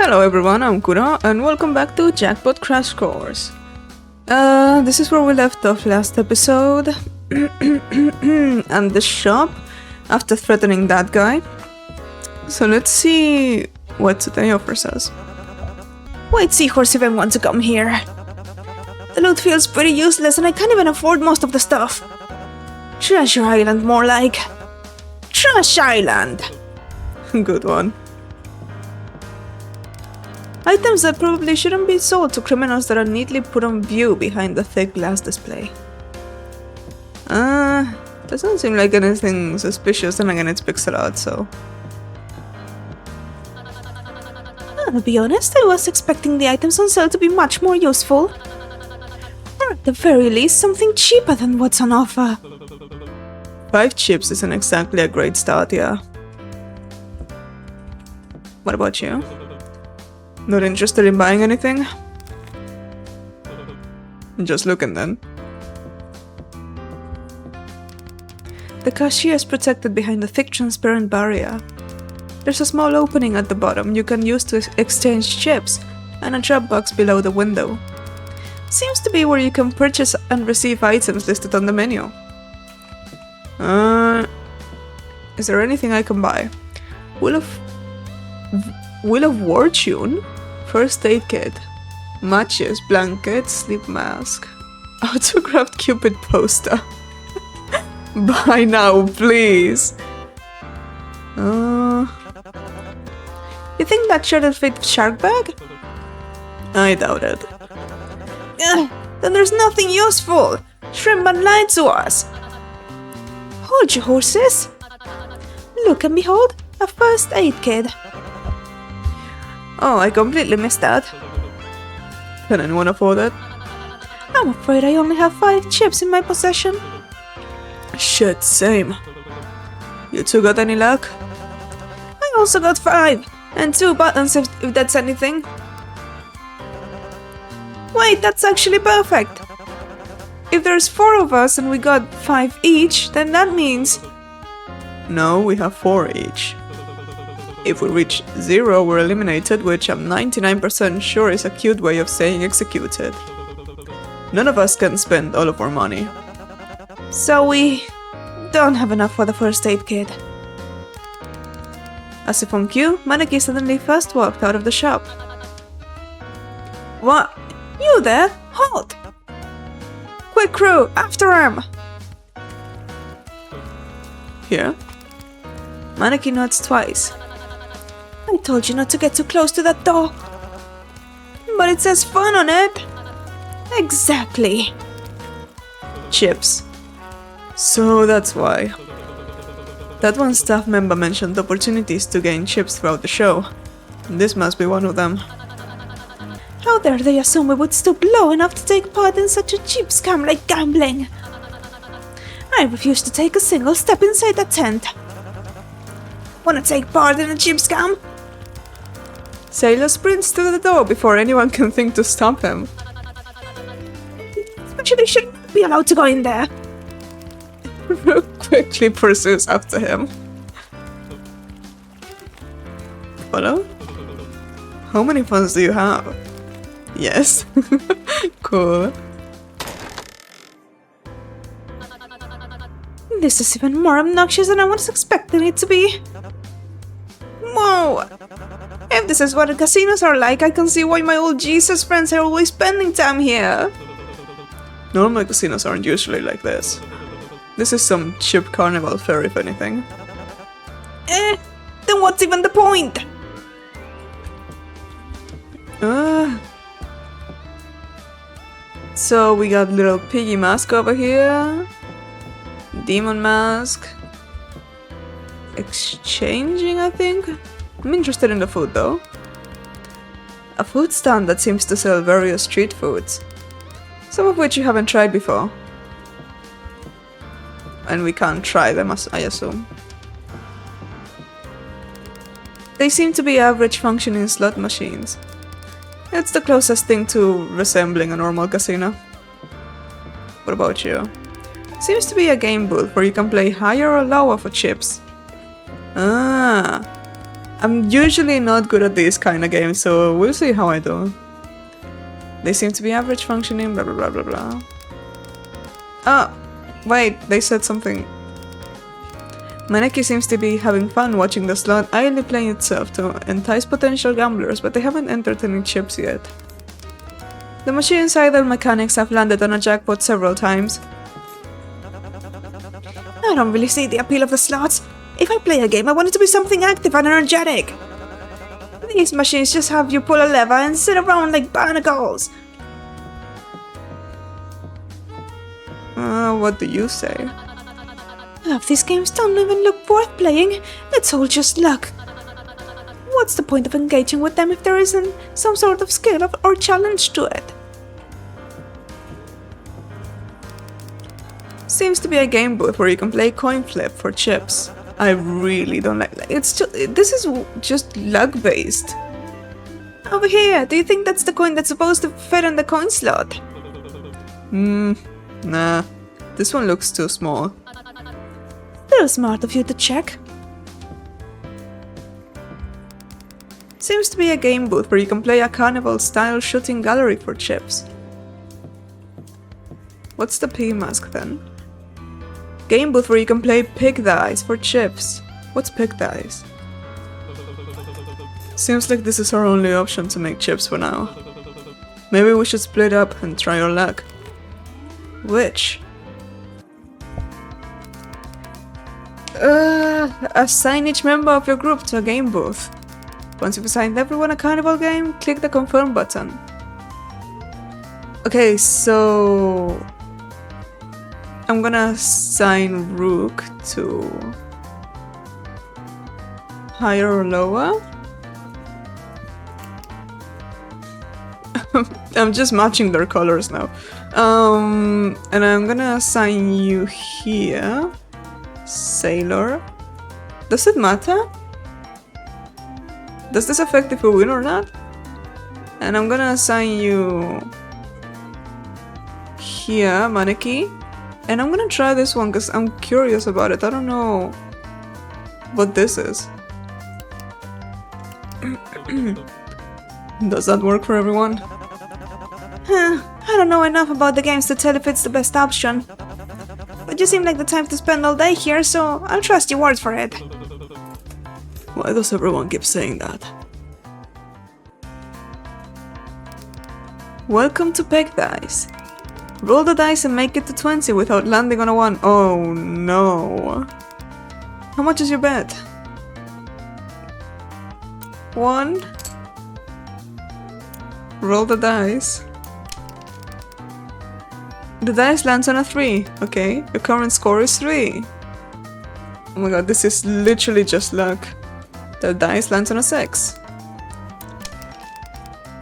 Hello everyone, I'm Kura, and welcome back to Jackpot Crash Course. This is where we left off last episode. And the shop, after threatening that guy. So let's see what today offers us. White Seahorse even want to come here. The loot feels pretty useless and I can't even afford most of the stuff. Treasure Island more like. Trash Island! Good one. Items that probably shouldn't be sold to criminals that are neatly put on view behind the thick glass display. Doesn't seem like anything suspicious, and again it's pixel art, so... I'll be honest, I was expecting the items on sale to be much more useful. Or at the very least, something cheaper than what's on offer. 5 chips isn't exactly a great start, yeah. What about you? Not interested in buying anything? Just looking then. The cashier is protected behind a thick transparent barrier. There's a small opening at the bottom you can use to exchange chips, and a drop box below the window. Seems to be where you can purchase and receive items listed on the menu. Is there anything I can buy? Wheel of Fortune? First aid kit. Matches, blankets, sleep mask. Autographed Cupid poster. Buy now, please. You think that shirt'll fit shark bag? I doubt it. Then there's nothing useful. Shrimpman lied to us. Hold your horses. Look and behold, a first aid kit. Oh, I completely missed that. Can anyone afford it? I'm afraid I only have 5 chips in my possession. Shit, same. You two got any luck? I also got 5, and 2 buttons if that's anything. Wait, that's actually perfect. If there's 4 of us and we got 5 each, then that means... No, we have 4 each. If we reach 0, we're eliminated, which I'm 99% sure is a cute way of saying executed. None of us can spend all of our money. So we don't have enough for the first aid kit. As if on cue, Maneki suddenly fast walked out of the shop. What? You there? Halt! Quick crew, after him! Here? Maneki nods twice. I told you not to get too close to that door. But it says fun on it. Exactly. Chips. So that's why. That one staff member mentioned opportunities to gain chips throughout the show. This must be one of them. How dare they assume we would stoop low enough to take part in such a cheap scam like gambling? I refuse to take a single step inside that tent. Wanna take part in a cheap scam? Sailor sprints to the door before anyone can think to stop him. Actually, shouldn't be allowed to go in there. Quickly pursues after him. Follow? How many funds do you have? Yes. Cool. This is even more obnoxious than I was expecting it to be. Whoa! If this is what the casinos are like, I can see why my old Jesus friends are always spending time here. Normal casinos aren't usually like this. This is some cheap carnival fare, if anything. Then what's even the point? So we got little piggy mask over here. Demon mask. Exchanging, I think? I'm interested in the food though. A food stand that seems to sell various street foods. Some of which you haven't tried before. And we can't try them, I assume. They seem to be average functioning slot machines. It's the closest thing to resembling a normal casino. What about you? Seems to be a game booth where you can play higher or lower for chips. Ah, I'm usually not good at these kind of games, so we'll see how I do. They seem to be average functioning, blah blah blah blah blah. Oh, wait, they said something. Maneki seems to be having fun watching the slot idly playing itself to entice potential gamblers, but they haven't entered any chips yet. The machine's idle mechanics have landed on a jackpot several times. I don't really see the appeal of the slots. If I play a game, I want it to be something active and energetic. These machines just have you pull a lever and sit around like barnacles. What do you say? Half these games don't even look worth playing. It's all just luck. What's the point of engaging with them if there isn't some sort of skill or challenge to it? Seems to be a game booth where you can play coin flip for chips. I really don't like that. This is just luck based. Over here, do you think that's the coin that's supposed to fit in the coin slot? Nah. This one looks too small. Still smart of you to check. Seems to be a game booth where you can play a carnival-style shooting gallery for chips. What's the P mask then? Game booth where you can play pig dice for chips. What's pig dice? Seems like this is our only option to make chips for now. Maybe we should split up and try our luck. Which? Assign each member of your group to a game booth. Once you've assigned everyone a carnival game, click the confirm button. Okay, so I'm gonna assign Rook to higher or lower. I'm just matching their colors now. And I'm gonna assign you here, Sailor. Does it matter? Does this affect if we win or not? And I'm gonna assign you here, Maneki. And I'm gonna try this one because I'm curious about it. I don't know what this is. Does that work for everyone? I don't know enough about the games to tell if it's the best option. But you seem like the type to spend all day here, so I'll trust your word for it. Why does everyone keep saying that? Welcome to Peg Dice. Roll the dice and make it to 20 without landing on a 1. Oh no. How much is your bet? 1. Roll the dice. The dice lands on a 3. Okay, your current score is 3. Oh my god, this is literally just luck. The dice lands on a 6.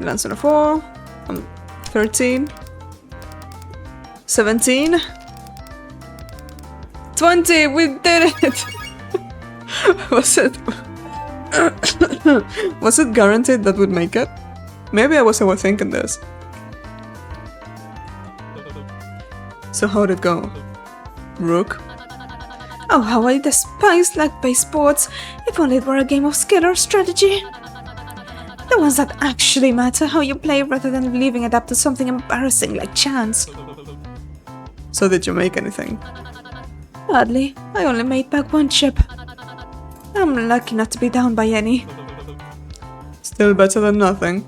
Lands on a 4. 13. 17. 20! We did it! Was it... Was it guaranteed that would make it? Maybe I was overthinking this. So how'd it go? Rook? Oh, how I despise luck-based sports. If only it were a game of skill or strategy. The ones that actually matter how you play rather than leaving it up to something embarrassing like chance. So did you make anything? Hardly. I only made back 1 chip. I'm lucky not to be down by any. Still better than nothing.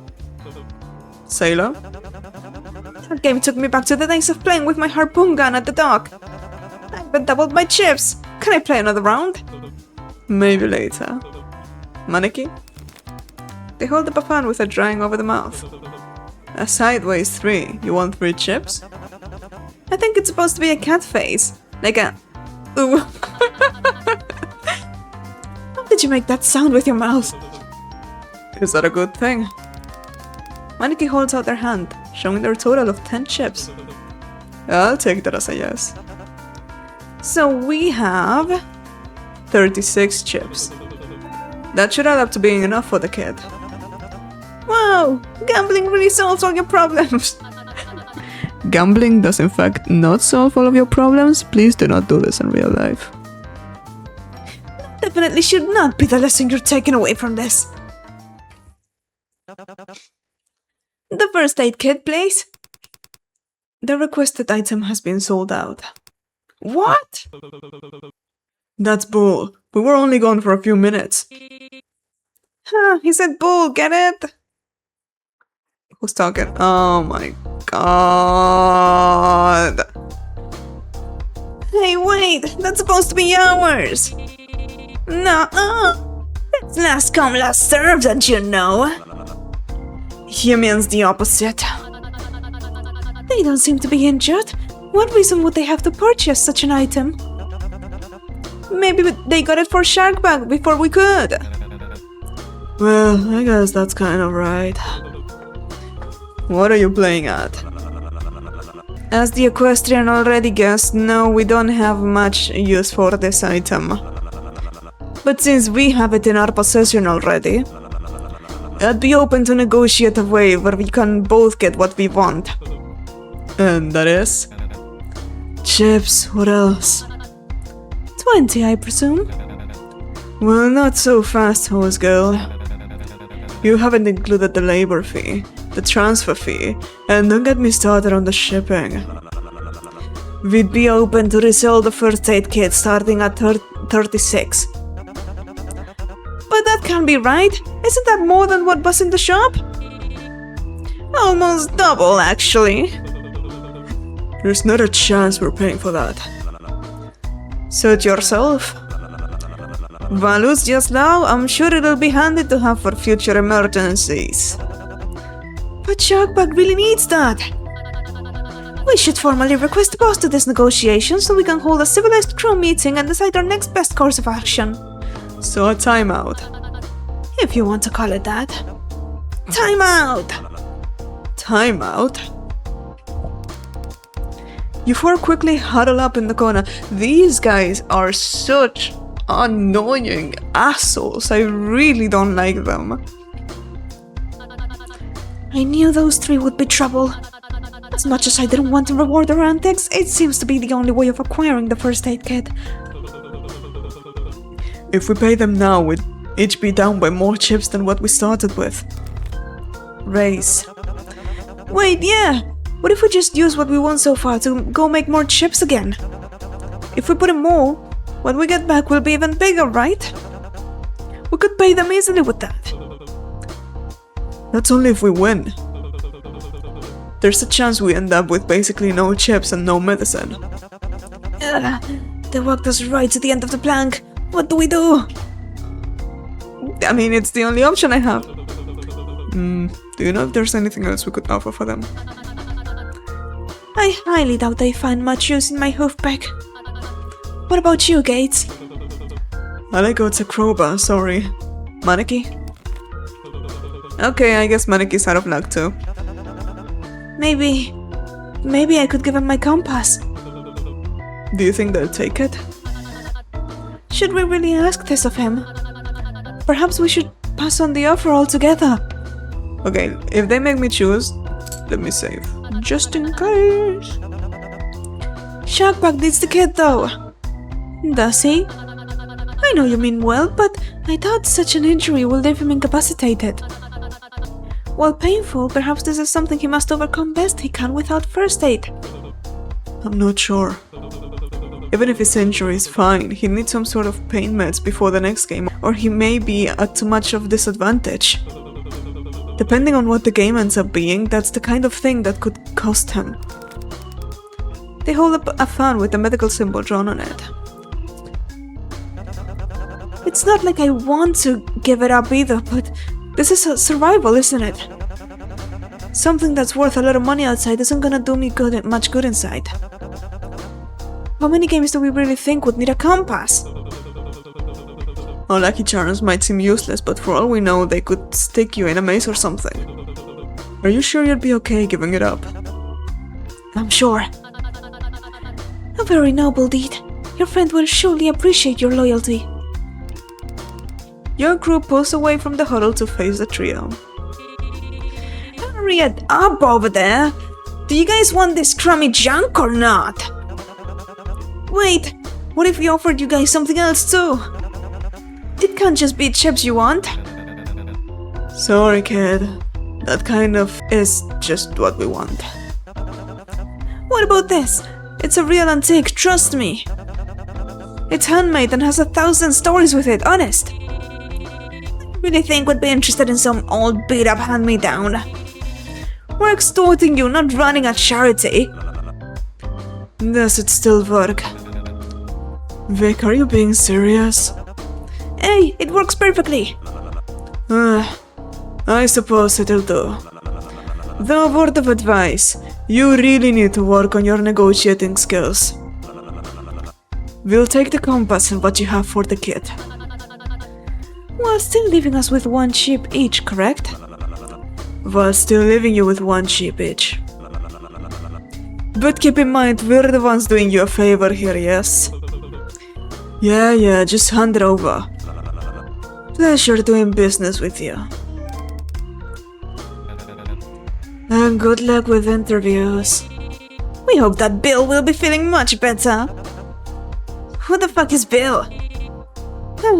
Sailor? That game took me back to the days of playing with my harpoon gun at the dock. I even doubled my chips. Can I play another round? Maybe later. Maneki? They hold up a fan with a drawing over the mouth. A sideways 3. You want 3 chips? I think it's supposed to be a cat face. Like a... Ooh. How did you make that sound with your mouth? Is that a good thing? Maneki holds out their hand, showing their total of 10 chips. I'll take that as a yes. So we have... 36 chips. That should add up to being enough for the kid. Wow! Gambling really solves all your problems! Gambling does in fact not solve all of your problems. Please do not do this in real life. Definitely definitely should not be the lesson you're taking away from this. The first aid kit, please. The requested item has been sold out. What? That's bull. We were only gone for a few minutes. Huh, he said bull, get it? Who's talking? Oh my god. Hey, wait, that's supposed to be ours. No, it's last come, last served, don't you know? He means the opposite. They don't seem to be injured. What reason would they have to purchase such an item? Maybe they got it for Shark Bag before we could. Well, I guess that's kind of right. What are you playing at? As the equestrian already guessed, no, we don't have much use for this item. But since we have it in our possession already, I'd be open to negotiate a way where we can both get what we want. And that is? Chips, what else? 20, I presume? Well, not so fast, hose girl. You haven't included the labor fee, the transfer fee, and don't get me started on the shipping. We'd be open to resell the first aid kit starting at 36. But that can't be right. Isn't that more than what was in the shop? Almost double, actually. There's not a chance we're paying for that. Suit yourself. Values just now, I'm sure it'll be handy to have for future emergencies. But Jackpot really needs that. We should formally request a pause to this negotiation so we can hold a civilized crew meeting and decide our next best course of action. So a timeout. If you want to call it that. Timeout! Timeout? You four quickly huddle up in the corner. These guys are such annoying assholes. I really don't like them. I knew those three would be trouble. As much as I didn't want to reward their antics, it seems to be the only way of acquiring the first aid kit. If we pay them now, we'd each be down by more chips than what we started with. Raise. Wait, yeah! What if we just use what we won so far to go make more chips again? If we put in more, when we get back we'll be even bigger, right? We could pay them easily with that. That's only if we win. There's a chance we end up with basically no chips and no medicine. They walked us right to the end of the plank. What do we do? I mean, it's the only option I have. Do you know if there's anything else we could offer for them? I highly doubt they find much use in my hoofpack. What about you, Gates? I like it's a crowbar, sorry. Maneki? Okay, I guess Maneki's out of luck too. Maybe I could give him my compass. Do you think they'll take it? Should we really ask this of him? Perhaps we should pass on the offer altogether. Okay, if they make me choose, let me save. Just in case. Sharkbag needs the kid though. Does he? I know you mean well, but I doubt such an injury will leave him incapacitated. While painful, perhaps this is something he must overcome best he can without first aid. I'm not sure. Even if his injury is fine, he needs some sort of pain meds before the next game, or he may be at too much of disadvantage. Depending on what the game ends up being, that's the kind of thing that could cost him. They hold up a fan with a medical symbol drawn on it. It's not like I want to give it up either, but this is a survival, isn't it? Something that's worth a lot of money outside isn't gonna do me much good inside. How many games do we really think would need a compass? Our lucky charms might seem useless, but for all we know, they could stick you in a maze or something. Are you sure you'd be okay giving it up? I'm sure. A very noble deed. Your friend will surely appreciate your loyalty. Your group pulls away from the huddle to face the trio. Hurry it up over there! Do you guys want this crummy junk or not? Wait, what if we offered you guys something else too? It can't just be chips you want. Sorry, kid. That kind of is just what we want. What about this? It's a real antique, trust me. It's handmade and has 1,000 stories with it, honest. Really think we'd be interested in some old beat-up hand-me-down? We're extorting you, not running a charity. Does it still work? Vic, are you being serious? Hey, it works perfectly. I suppose it'll do. Though, word of advice, you really need to work on your negotiating skills. We'll take the compass and what you have for the kid. While still leaving us with 1 chip each, correct? While still leaving you with 1 chip each. But keep in mind, we're the ones doing you a favor here, yes? Yeah, just hand it over. Pleasure doing business with you. And good luck with interviews. We hope that Bill will be feeling much better. Who the fuck is Bill?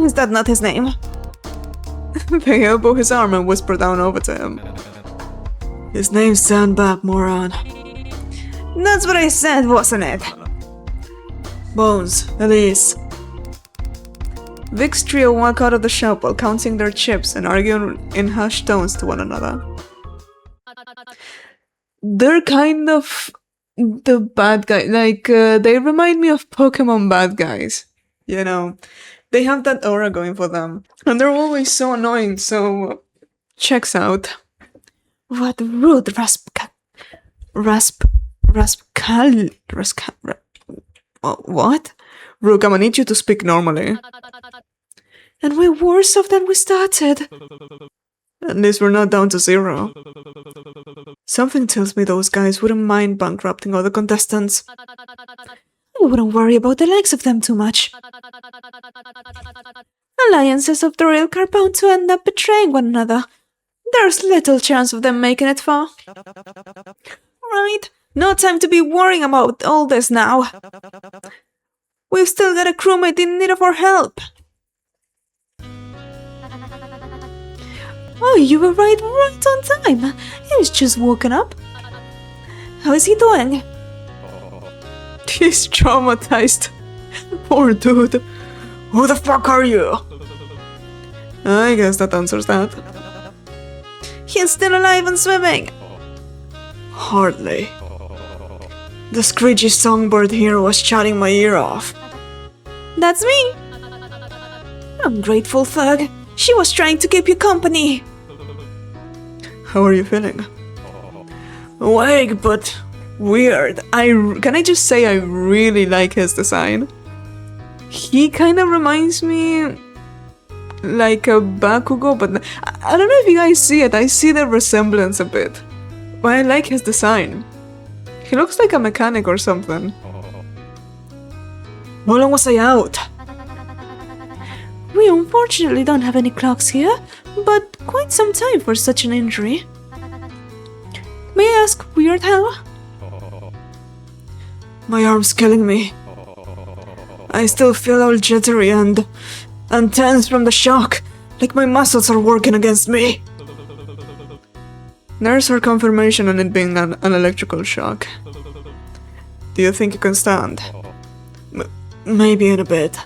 Is that not his name? They elbow his arm and whisper down over to him. His name's Sandbag, moron. That's what I said, wasn't it? Bones, Elise. Vic's trio walk out of the shop while counting their chips and arguing in hushed tones to one another. They're kind of the bad guy, they remind me of Pokemon bad guys. You know, they have that aura going for them. And they're always so annoying, so checks out. What rude what? Rook, I'm gonna need you to speak normally. And we're worse off than we started. At least we're not down to 0. Something tells me those guys wouldn't mind bankrupting all the contestants. I wouldn't worry about the likes of them too much. Alliances of the real are bound to end up betraying one another. There's little chance of them making it far. Right, no time to be worrying about all this now. We've still got a crewmate in need of our help. Oh, you were right on time. He's just woken up. How is he doing? He's traumatized. Poor dude. Who the fuck are you? I guess that answers that. He's still alive and swimming. Hardly. The screechy songbird here was chatting my ear off. That's me. Ungrateful thug. She was trying to keep you company. How are you feeling? Awake, but weird. Can I just say I really like his design? He kind of reminds me like a Bakugo, but I don't know if you guys see it. I see the resemblance a bit. But I like his design. He looks like a mechanic or something. How long was I out? We unfortunately don't have any clocks here, but quite some time for such an injury. May I ask weird how? My arm's killing me. I still feel all jittery and tense from the shock, like my muscles are working against me. There's her confirmation on it being an electrical shock. Do you think you can stand? Maybe in a bit.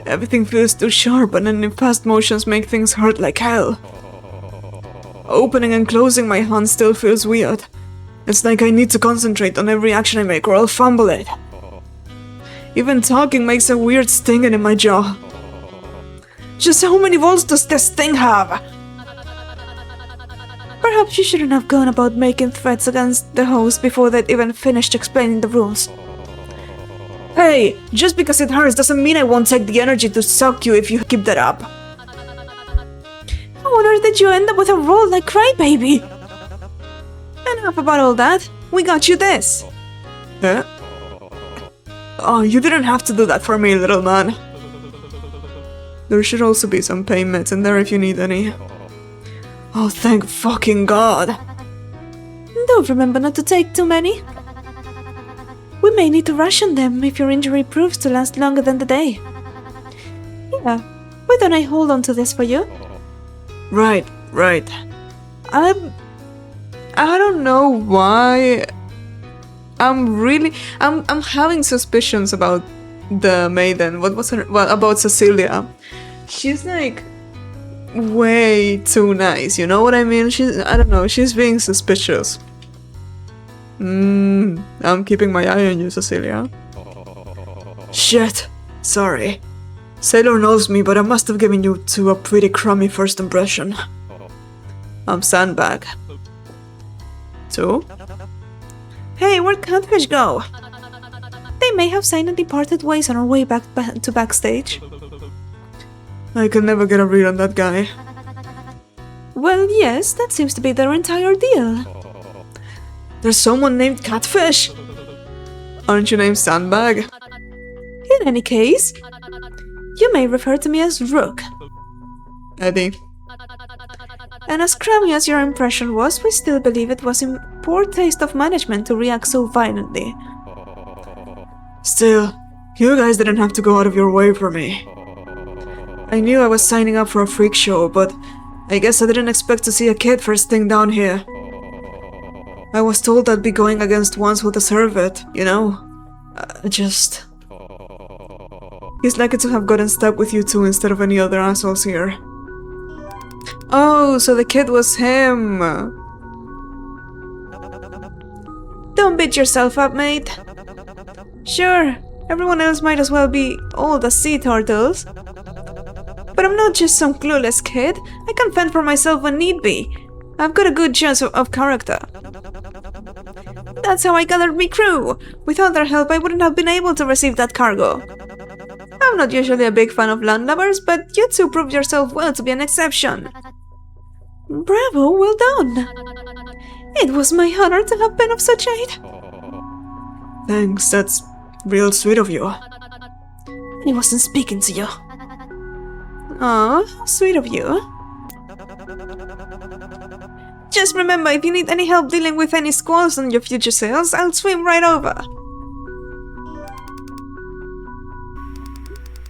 Everything feels too sharp and then fast motions make things hurt like hell. Opening and closing my hand still feels weird. It's like I need to concentrate on every action I make or I'll fumble it. Even talking makes a weird stinging in my jaw. Just how many volts does this thing have? Perhaps you shouldn't have gone about making threats against the host before they'd even finished explaining the rules. Hey, just because it hurts doesn't mean I won't take the energy to suck you if you keep that up. How on earth did you end up with a role like Crybaby? Enough about all that. We got you this. Huh? Oh, you didn't have to do that for me, little man. There should also be some pain meds in there if you need any. Oh, thank fucking God. Don't remember not to take too many. We may need to ration them if your injury proves to last longer than the day. Yeah, Why don't I hold on to this for you? Right. I don't know why. I'm having suspicions about the maiden. What was her? Well, about Cecilia. She's like way too nice. You know what I mean? I don't know. She's being suspicious. I'm keeping my eye on you, Cecilia. Shit. Sorry. Sailor knows me, but I must have given you two a pretty crummy first impression. I'm Sandbag. So? Hey, where'd Catfish go? They may have silently parted ways on our way back to backstage. I can never get a read on that guy. Well, yes, that seems to be their entire deal. There's someone named Catfish! Aren't you named Sandbag? In any case, you may refer to me as Rook. Eddie. And as crummy as your impression was, we still believe it was in poor taste of management to react so violently. Still, you guys didn't have to go out of your way for me. I knew I was signing up for a freak show, but I guess I didn't expect to see a kid first thing down here. I was told I'd be going against ones who deserve it, you know? He's lucky to have gotten stuck with you two instead of any other assholes here. Oh, so the kid was him! Don't beat yourself up, mate. Sure, everyone else might as well be old as sea turtles. But I'm not just some clueless kid. I can fend for myself when need be. I've got a good chance of character. That's how I gathered me crew. Without their help, I wouldn't have been able to receive that cargo. I'm not usually a big fan of landlubbers, but you two proved yourself well to be an exception. Bravo, well done. It was my honor to have been of such aid. Thanks, that's real sweet of you. He wasn't speaking to you. Aw, sweet of you. Just remember, if you need any help dealing with any squalls on your future sails, I'll swim right over.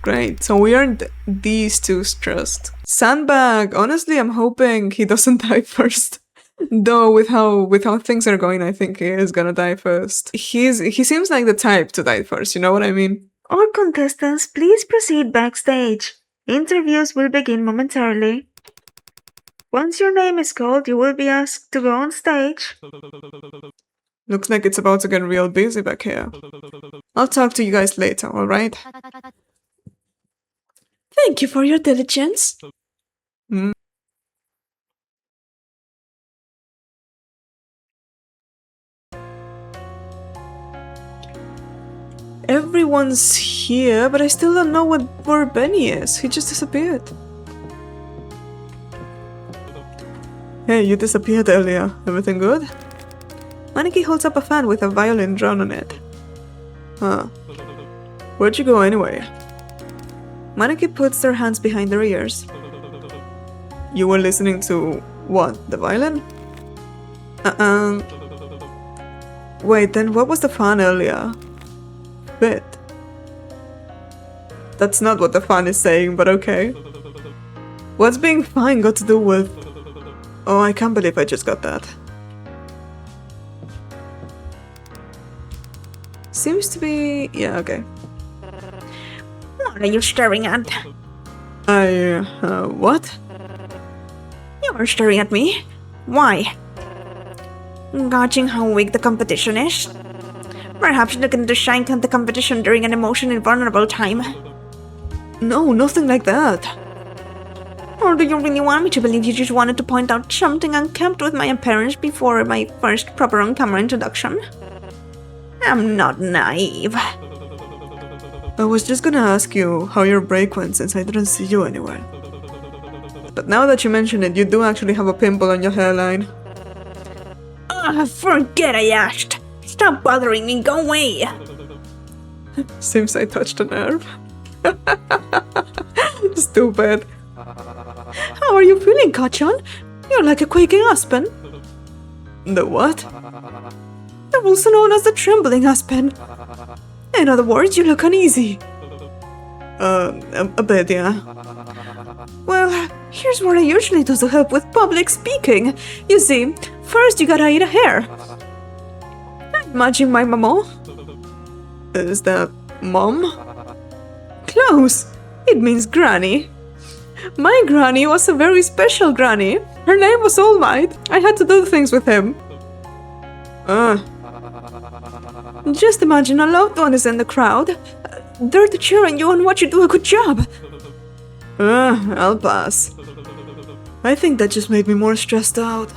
Great, so we aren't these two stressed. Sandbag, honestly, I'm hoping he doesn't die first. Though with how things are going, I think he is gonna die first. He seems like the type to die first, you know what I mean? All contestants, please proceed backstage. Interviews will begin momentarily. Once your name is called, you will be asked to go on stage. Looks like it's about to get real busy back here. I'll talk to you guys later, alright? Thank you for your diligence. Everyone's here, but I still don't know where Benny is. He just disappeared. Hey, you disappeared earlier. Everything good? Maneki holds up a fan with a violin drawn on it. Huh. Where'd you go anyway? Maneki puts their hands behind their ears. You were listening to what? The violin? Wait, then what was the fan earlier? Bit. That's not what the fan is saying, but okay. What's being fine got to do with... Oh, I can't believe I just got that. Seems to be... yeah, okay. What are you staring at? What? You're staring at me. Why? Gauging how weak the competition is? Perhaps looking to shank at the competition during an emotionally vulnerable time. No, nothing like that. Or do you really want me to believe you just wanted to point out something unkempt with my appearance before my first proper on-camera introduction? I'm not naive. I was just gonna ask you how your break went since I didn't see you anywhere. But now that you mention it, you do actually have a pimple on your hairline. Forget I asked. Stop bothering me, go away. Seems I touched a nerve. Stupid. How are you feeling, Kachan? You're like a quaking aspen. The what? You're also known as the trembling aspen. In other words, you look uneasy. A bit, yeah. Well, here's what I usually do to help with public speaking. You see, first you gotta eat a hair. Imagine my mama. Is that mom? Close. It means granny. My granny was a very special granny. Her name was All Might. I had to do things with him. Just imagine a loved one is in the crowd. They're cheering you and watch you do a good job. I'll pass. I think that just made me more stressed out.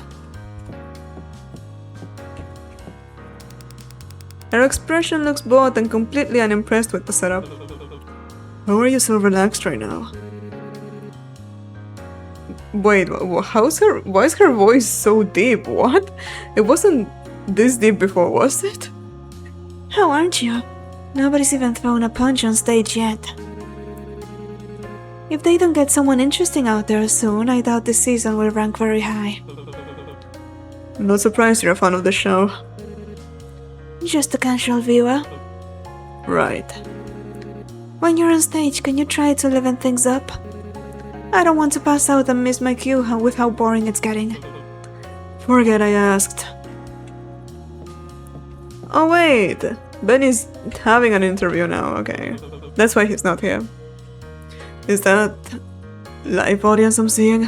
Her expression looks bored and completely unimpressed with the setup. How are you so relaxed right now? Wait, why is her voice so deep? What? It wasn't this deep before, was it? How aren't you? Nobody's even thrown a punch on stage yet. If they don't get someone interesting out there soon, I doubt this season will rank very high. I'm not surprised you're a fan of the show. Just a casual viewer. Right. When you're on stage, can you try to liven things up? I don't want to pass out and miss my cue with how boring it's getting. Forget I asked. Oh wait, Benny's having an interview now, okay. That's why he's not here. Is that live audience I'm seeing?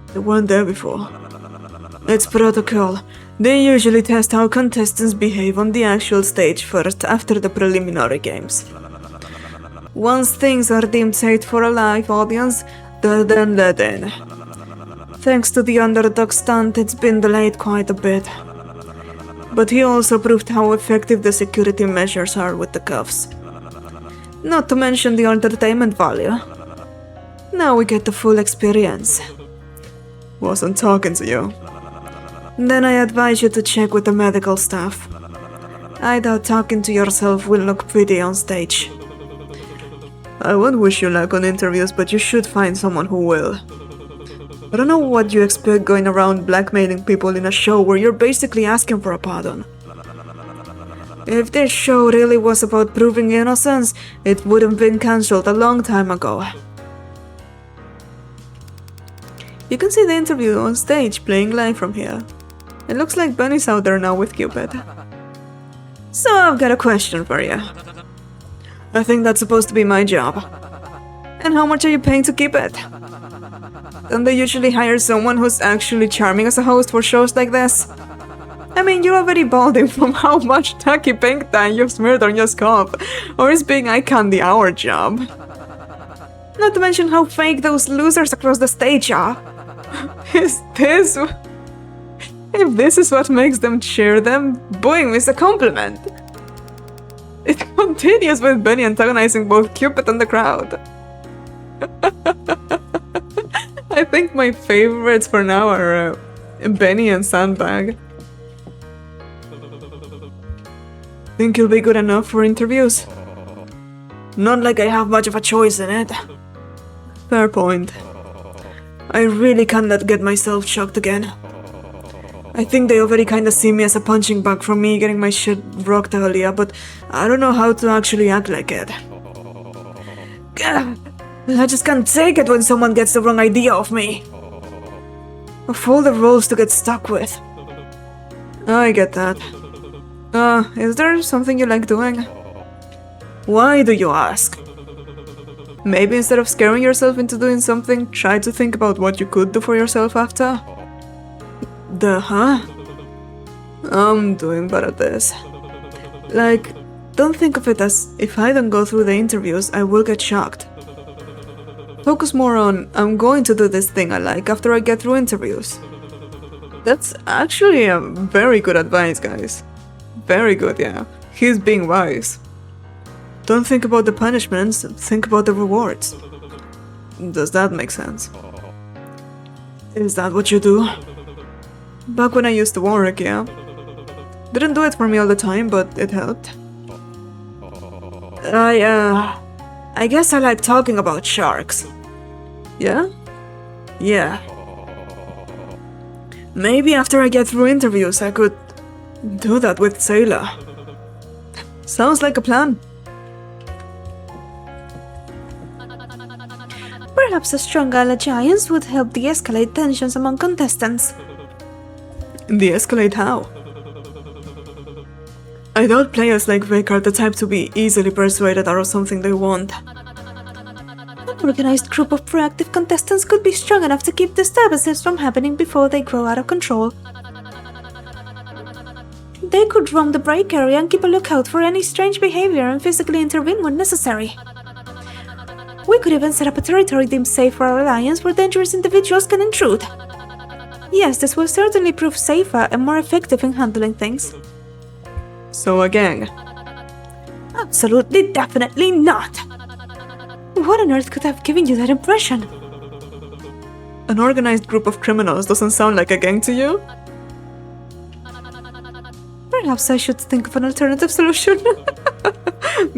They weren't there before. It's protocol. They usually test how contestants behave on the actual stage first, after the preliminary games. Once things are deemed safe for a live audience, they're then let in. Thanks to the underdog stunt, it's been delayed quite a bit. But he also proved how effective the security measures are with the cuffs. Not to mention the entertainment value. Now we get the full experience. Wasn't talking to you. Then I advise you to check with the medical staff. I doubt talking to yourself will look pretty on stage. I won't wish you luck on interviews, but you should find someone who will. I don't know what you expect going around blackmailing people in a show where you're basically asking for a pardon. If this show really was about proving innocence, it would have been cancelled a long time ago. You can see the interview on stage playing live from here. It looks like Bunny's out there now with Cupid. So I've got a question for you. I think that's supposed to be my job. And how much are you paying to keep it? Don't they usually hire someone who's actually charming as a host for shows like this? I mean, you're already balding from how much tacky pink dye you've smeared on your scalp, or is being eye candy our job? Not to mention how fake those losers across the stage are. Is this... If this is what makes them cheer them, boing is a compliment. It continues with Benny antagonizing both Cupid and the crowd. I think my favorites for now are Benny and Sandbag. Think you'll be good enough for interviews? Not like I have much of a choice in it. Fair point. I really can't let get myself shocked again. I think they already kinda see me as a punching bag from me getting my shit rocked earlier, but I don't know how to actually act like it. I just can't take it when someone gets the wrong idea of me. Of all the roles to get stuck with. I get that. Is there something you like doing? Why do you ask? Maybe instead of scaring yourself into doing something, try to think about what you could do for yourself after. Huh? I'm doing better at this. Like, don't think of it as if I don't go through the interviews, I will get shocked. Focus more on, I'm going to do this thing I like after I get through interviews. That's actually a very good advice, guys. Very good, yeah. He's being wise. Don't think about the punishments, think about the rewards. Does that make sense? Is that what you do? Back when I used to work, yeah. Didn't do it for me all the time, but it helped. I guess I like talking about sharks. Yeah? Yeah. Maybe after I get through interviews, I could do that with Sailor. Sounds like a plan. Perhaps a strong alliance would help de-escalate tensions among contestants. De-escalate how? I doubt players like Vic are the type to be easily persuaded out of something they want. An organized group of proactive contestants could be strong enough to keep disturbances from happening before they grow out of control. They could roam the break area and keep a lookout for any strange behavior and physically intervene when necessary. We could even set up a territory deemed safe for our alliance where dangerous individuals can intrude. Yes, this will certainly prove safer and more effective in handling things. So a gang? Absolutely, definitely not! What on earth could have given you that impression? An organized group of criminals doesn't sound like a gang to you? Perhaps I should think of an alternative solution.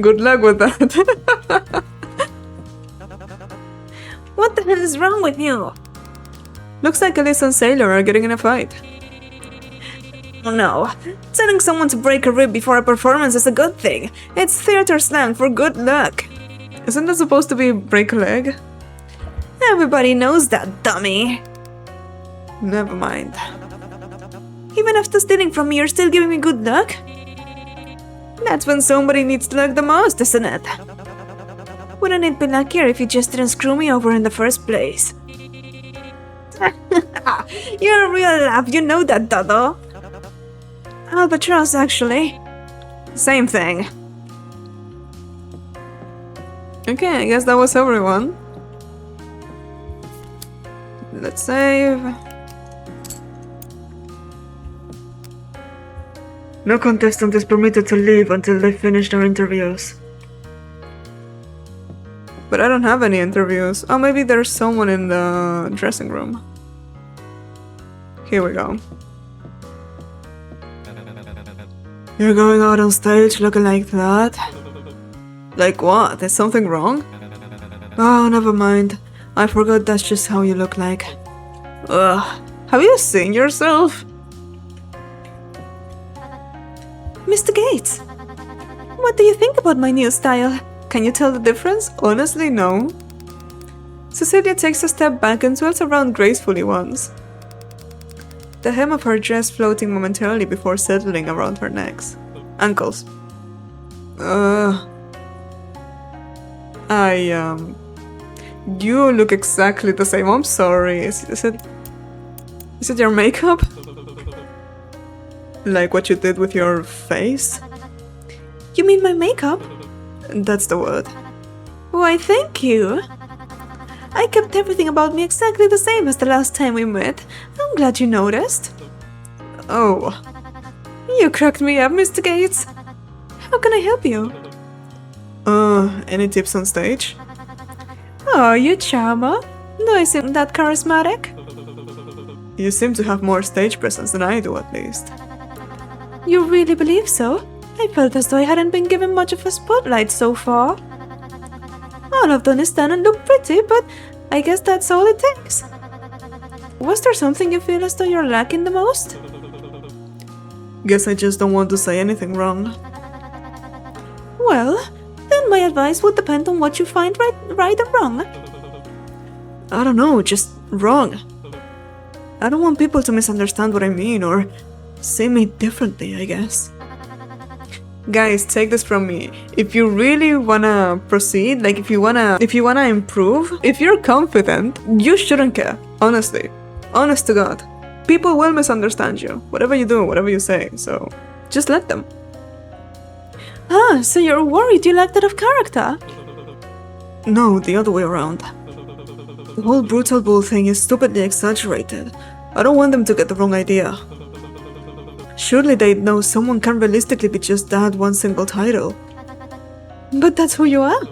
Good luck with that. What the hell is wrong with you? Looks like Elise and Sailor are getting in a fight. Oh no, telling someone to break a rib before a performance is a good thing. It's theater slang for good luck. Isn't that supposed to be break a leg? Everybody knows that, dummy. Never mind. Even after stealing from me, you're still giving me good luck? That's when somebody needs luck the most, isn't it? Wouldn't it be luckier if you just didn't screw me over in the first place? You're a real laugh, you know that, Dodo. Albatross, actually. Same thing. Okay, I guess that was everyone. Let's save. No contestant is permitted to leave until they finish their interviews. But I don't have any interviews. Oh, maybe there's someone in the dressing room. Here we go. You're going out on stage looking like that? Like what? Is something wrong? Oh, never mind. I forgot that's just how you look like. Ugh. Have you seen yourself? Mr. Gates, what do you think about my new style? Can you tell the difference? Honestly, no. Cecilia takes a step back and swirls around gracefully once. The hem of her dress floating momentarily before settling around her ankles. You look exactly the same. I'm sorry. Is it your makeup? Like what you did with your face? You mean my makeup? That's the word. Why, thank you. I kept everything about me exactly the same as the last time we met. I'm glad you noticed. Oh. You cracked me up, Mr. Gates. How can I help you? Any tips on stage? Oh, you charmer. Do I seem that charismatic? You seem to have more stage presence than I do, at least. You really believe so? I felt as though I hadn't been given much of a spotlight so far. All I've done is stand and look pretty, but I guess that's all it takes. Was there something you feel as though you're lacking the most? Guess I just don't want to say anything wrong. Well, then my advice would depend on what you find right or wrong. I don't know, just wrong. I don't want people to misunderstand what I mean or see me differently, I guess. Guys, take this from me. If you really wanna proceed, like if you wanna improve, if you're confident, you shouldn't care. Honestly. Honest to God. People will misunderstand you. Whatever you do, whatever you say. So, just let them. Ah, so you're worried you lack that of character? No, the other way around. The whole brutal bull thing is stupidly exaggerated. I don't want them to get the wrong idea. Surely they'd know someone can realistically be just that one single title. But that's who you are.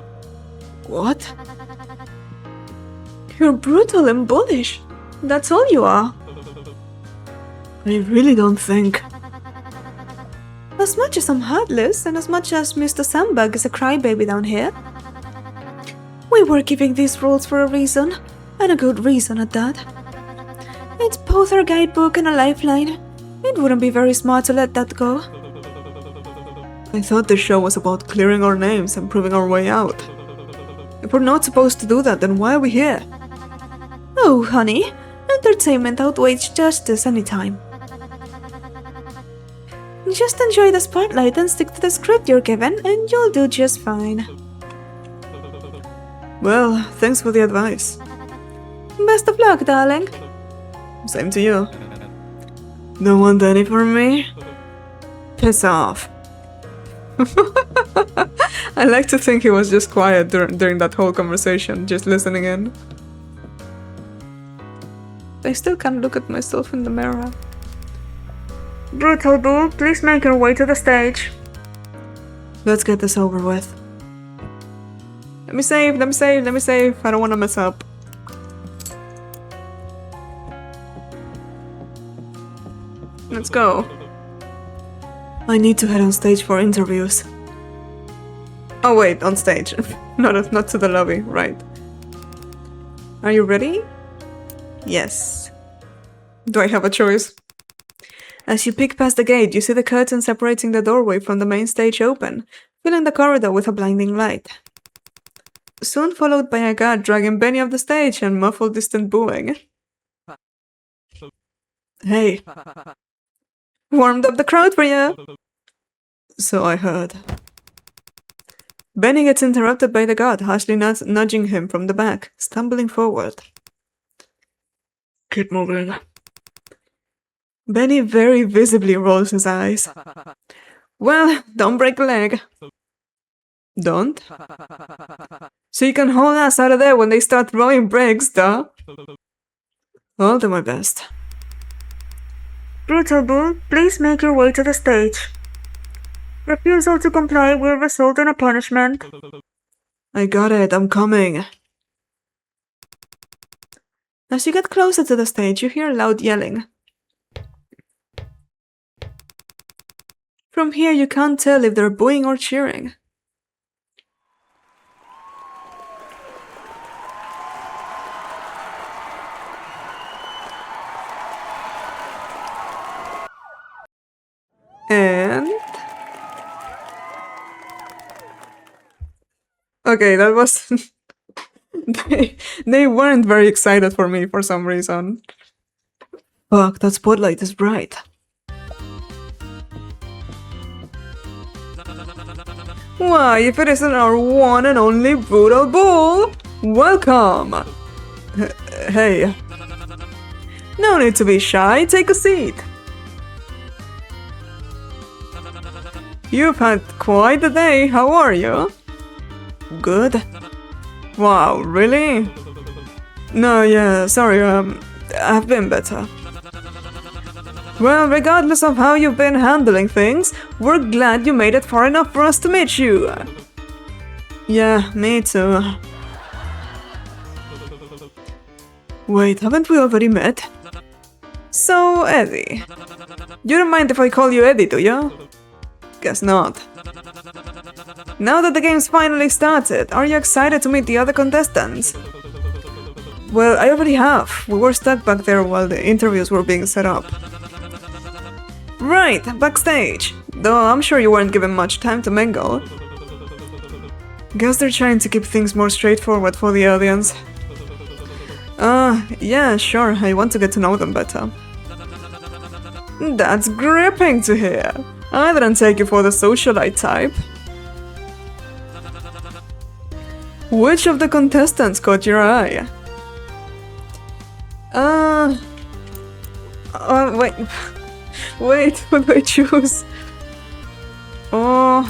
What? You're brutal and bullish. That's all you are. I really don't think. As much as I'm heartless, and as much as Mr. Sandbag is a crybaby down here, we were giving these rules for a reason, and a good reason at that. It's both our guidebook and a lifeline. It wouldn't be very smart to let that go. I thought the show was about clearing our names and proving our way out. If we're not supposed to do that, then why are we here? Oh, honey, entertainment outweighs justice anytime. Just enjoy the spotlight and stick to the script you're given, and you'll do just fine. Well, thanks for the advice. Best of luck, darling. Same to you. Don't want any from me? Piss off. I like to think he was just quiet during that whole conversation, just listening in. I still can't look at myself in the mirror. Brutal Bull, please make your way to the stage. Let's get this over with. Let me save. I don't want to mess up. Let's go. I need to head on stage for interviews. Oh wait, on stage. not to the lobby, right. Are you ready? Yes. Do I have a choice? As you peek past the gate, you see the curtain separating the doorway from the main stage open, filling the corridor with a blinding light. Soon followed by a guard dragging Benny off the stage and muffled distant booing. Hey. Warmed up the crowd for you! So I heard. Benny gets interrupted by the guard, harshly nudging him from the back, stumbling forward. Keep moving. Benny very visibly rolls his eyes. Well, don't break a leg. Don't? So you can haul ass out of there when they start throwing bricks, duh? I'll do my best. Brutal Bull, please make your way to the stage. Refusal to comply will result in a punishment. I got it, I'm coming. As you get closer to the stage, you hear loud yelling. From here, you can't tell if they're booing or cheering. And... okay, that was... they weren't very excited for me for some reason. Fuck, that spotlight is bright. Why, if it isn't our one and only Brutal Bull! Welcome! Hey. No need to be shy, take a seat. You've had quite a day, how are you? Good. Wow, really? No, yeah, sorry, I've been better. Well, regardless of how you've been handling things, we're glad you made it far enough for us to meet you. Yeah, me too. Wait, haven't we already met? So, Eddie. You don't mind if I call you Eddie, do you? Guess not. Now that the game's finally started, are you excited to meet the other contestants? Well, I already have. We were stuck back there while the interviews were being set up. Right, backstage. Though I'm sure you weren't given much time to mingle. Guess they're trying to keep things more straightforward for the audience. Yeah, sure, I want to get to know them better. That's gripping to hear. I didn't take you for the socialite type. Which of the contestants caught your eye? Wait. Wait, what do I choose? Oh,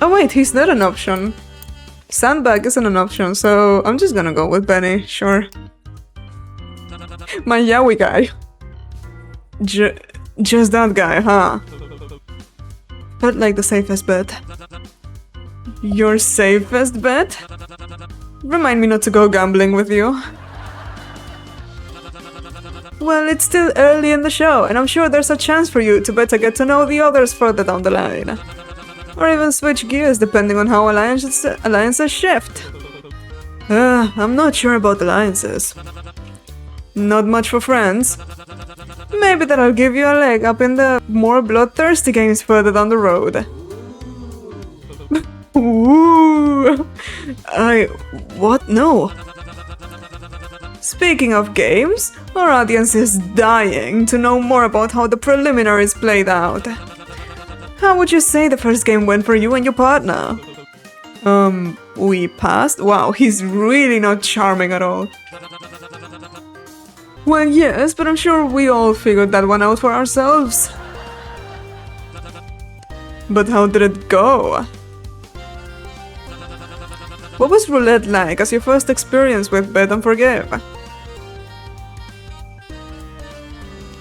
wait, he's not an option. Sandbag isn't an option, so I'm just gonna go with Benny, sure. My yaoi guy. Just that guy, huh? Felt like the safest bet. Your safest bet? Remind me not to go gambling with you. Well, it's still early in the show, and I'm sure there's a chance for you to better get to know the others further down the line. Or even switch gears depending on how alliances shift. I'm not sure about alliances. Not much for friends. Maybe that'll give you a leg up in the more bloodthirsty games further down the road. Ooh. What? No. Speaking of games, our audience is dying to know more about how the preliminaries played out. How would you say the first game went for you and your partner? We passed? Wow, he's really not charming at all. Well, yes, but I'm sure we all figured that one out for ourselves. But how did it go? What was roulette like as your first experience with Bet and Forgive?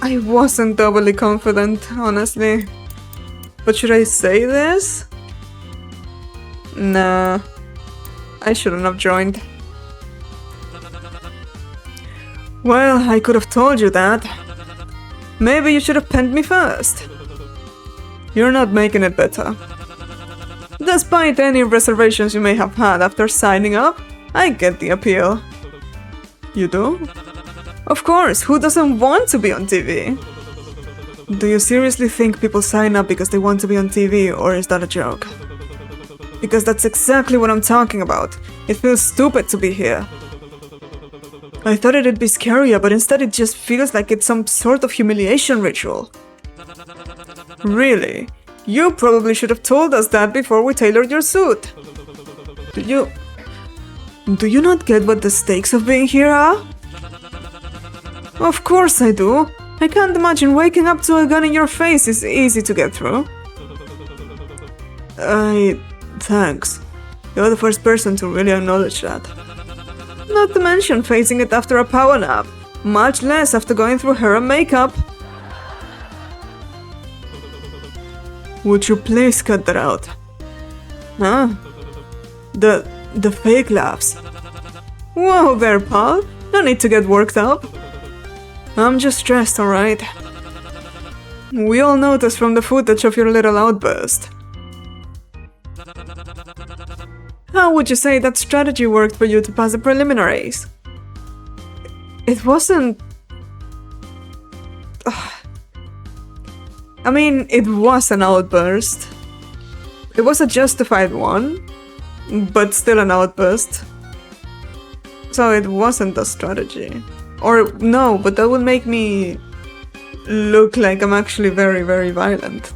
I wasn't doubly confident, honestly. But should I say this? Nah, I shouldn't have joined. Well, I could have told you that. Maybe you should have penned me first. You're not making it better. Despite any reservations you may have had after signing up, I get the appeal. You do? Of course, who doesn't want to be on TV? Do you seriously think people sign up because they want to be on TV, or is that a joke? Because that's exactly what I'm talking about. It feels stupid to be here. I thought it'd be scarier, but instead it just feels like it's some sort of humiliation ritual. Really? You probably should have told us that before we tailored your suit. Do you not get what the stakes of being here are? Of course I do. I can't imagine waking up to a gun in your face is easy to get through. Thanks. You're the first person to really acknowledge that. Not to mention facing it after a power nap, much less after going through hair and makeup. Would you please cut that out? Huh? The fake laughs. Whoa there, pal. No need to get worked up. I'm just stressed, alright? We all noticed from the footage of your little outburst. How would you say that strategy worked for you to pass the preliminaries? It wasn't... I mean, it was an outburst. It was a justified one, but still an outburst. So it wasn't a strategy. Or no, but that would make me look like I'm actually very, very violent.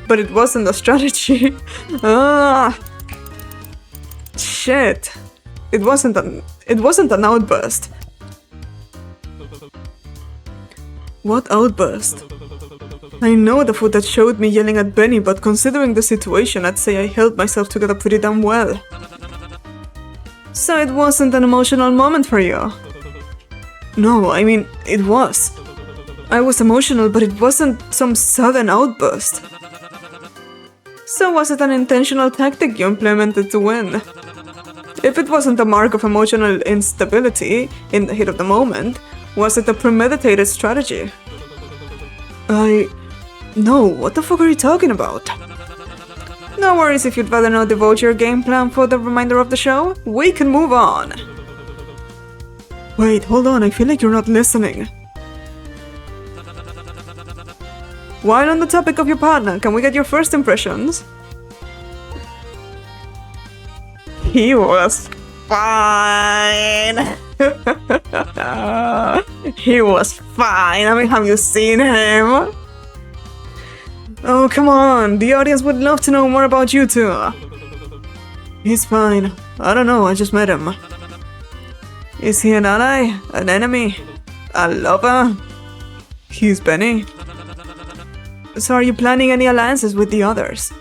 But it wasn't a strategy. Shit. It wasn't an outburst. What outburst? I know the footage showed me yelling at Benny, but considering the situation, I'd say I held myself together pretty damn well. So it wasn't an emotional moment for you? No, I mean, it was. I was emotional, but it wasn't some sudden outburst. So was it an intentional tactic you implemented to win? If it wasn't a mark of emotional instability in the heat of the moment, was it a premeditated strategy? No, what the fuck are you talking about? No worries if you'd rather not divulge your game plan for the remainder of the show. We can move on. Wait, hold on, I feel like you're not listening. While on the topic of your partner, can we get your first impressions? He was fine. He was fine. I mean, have you seen him? Oh, come on. The audience would love to know more about you two. He's fine. I don't know, I just met him. Is he an ally? An enemy? A lover? He's Benny. So are you planning any alliances with the others?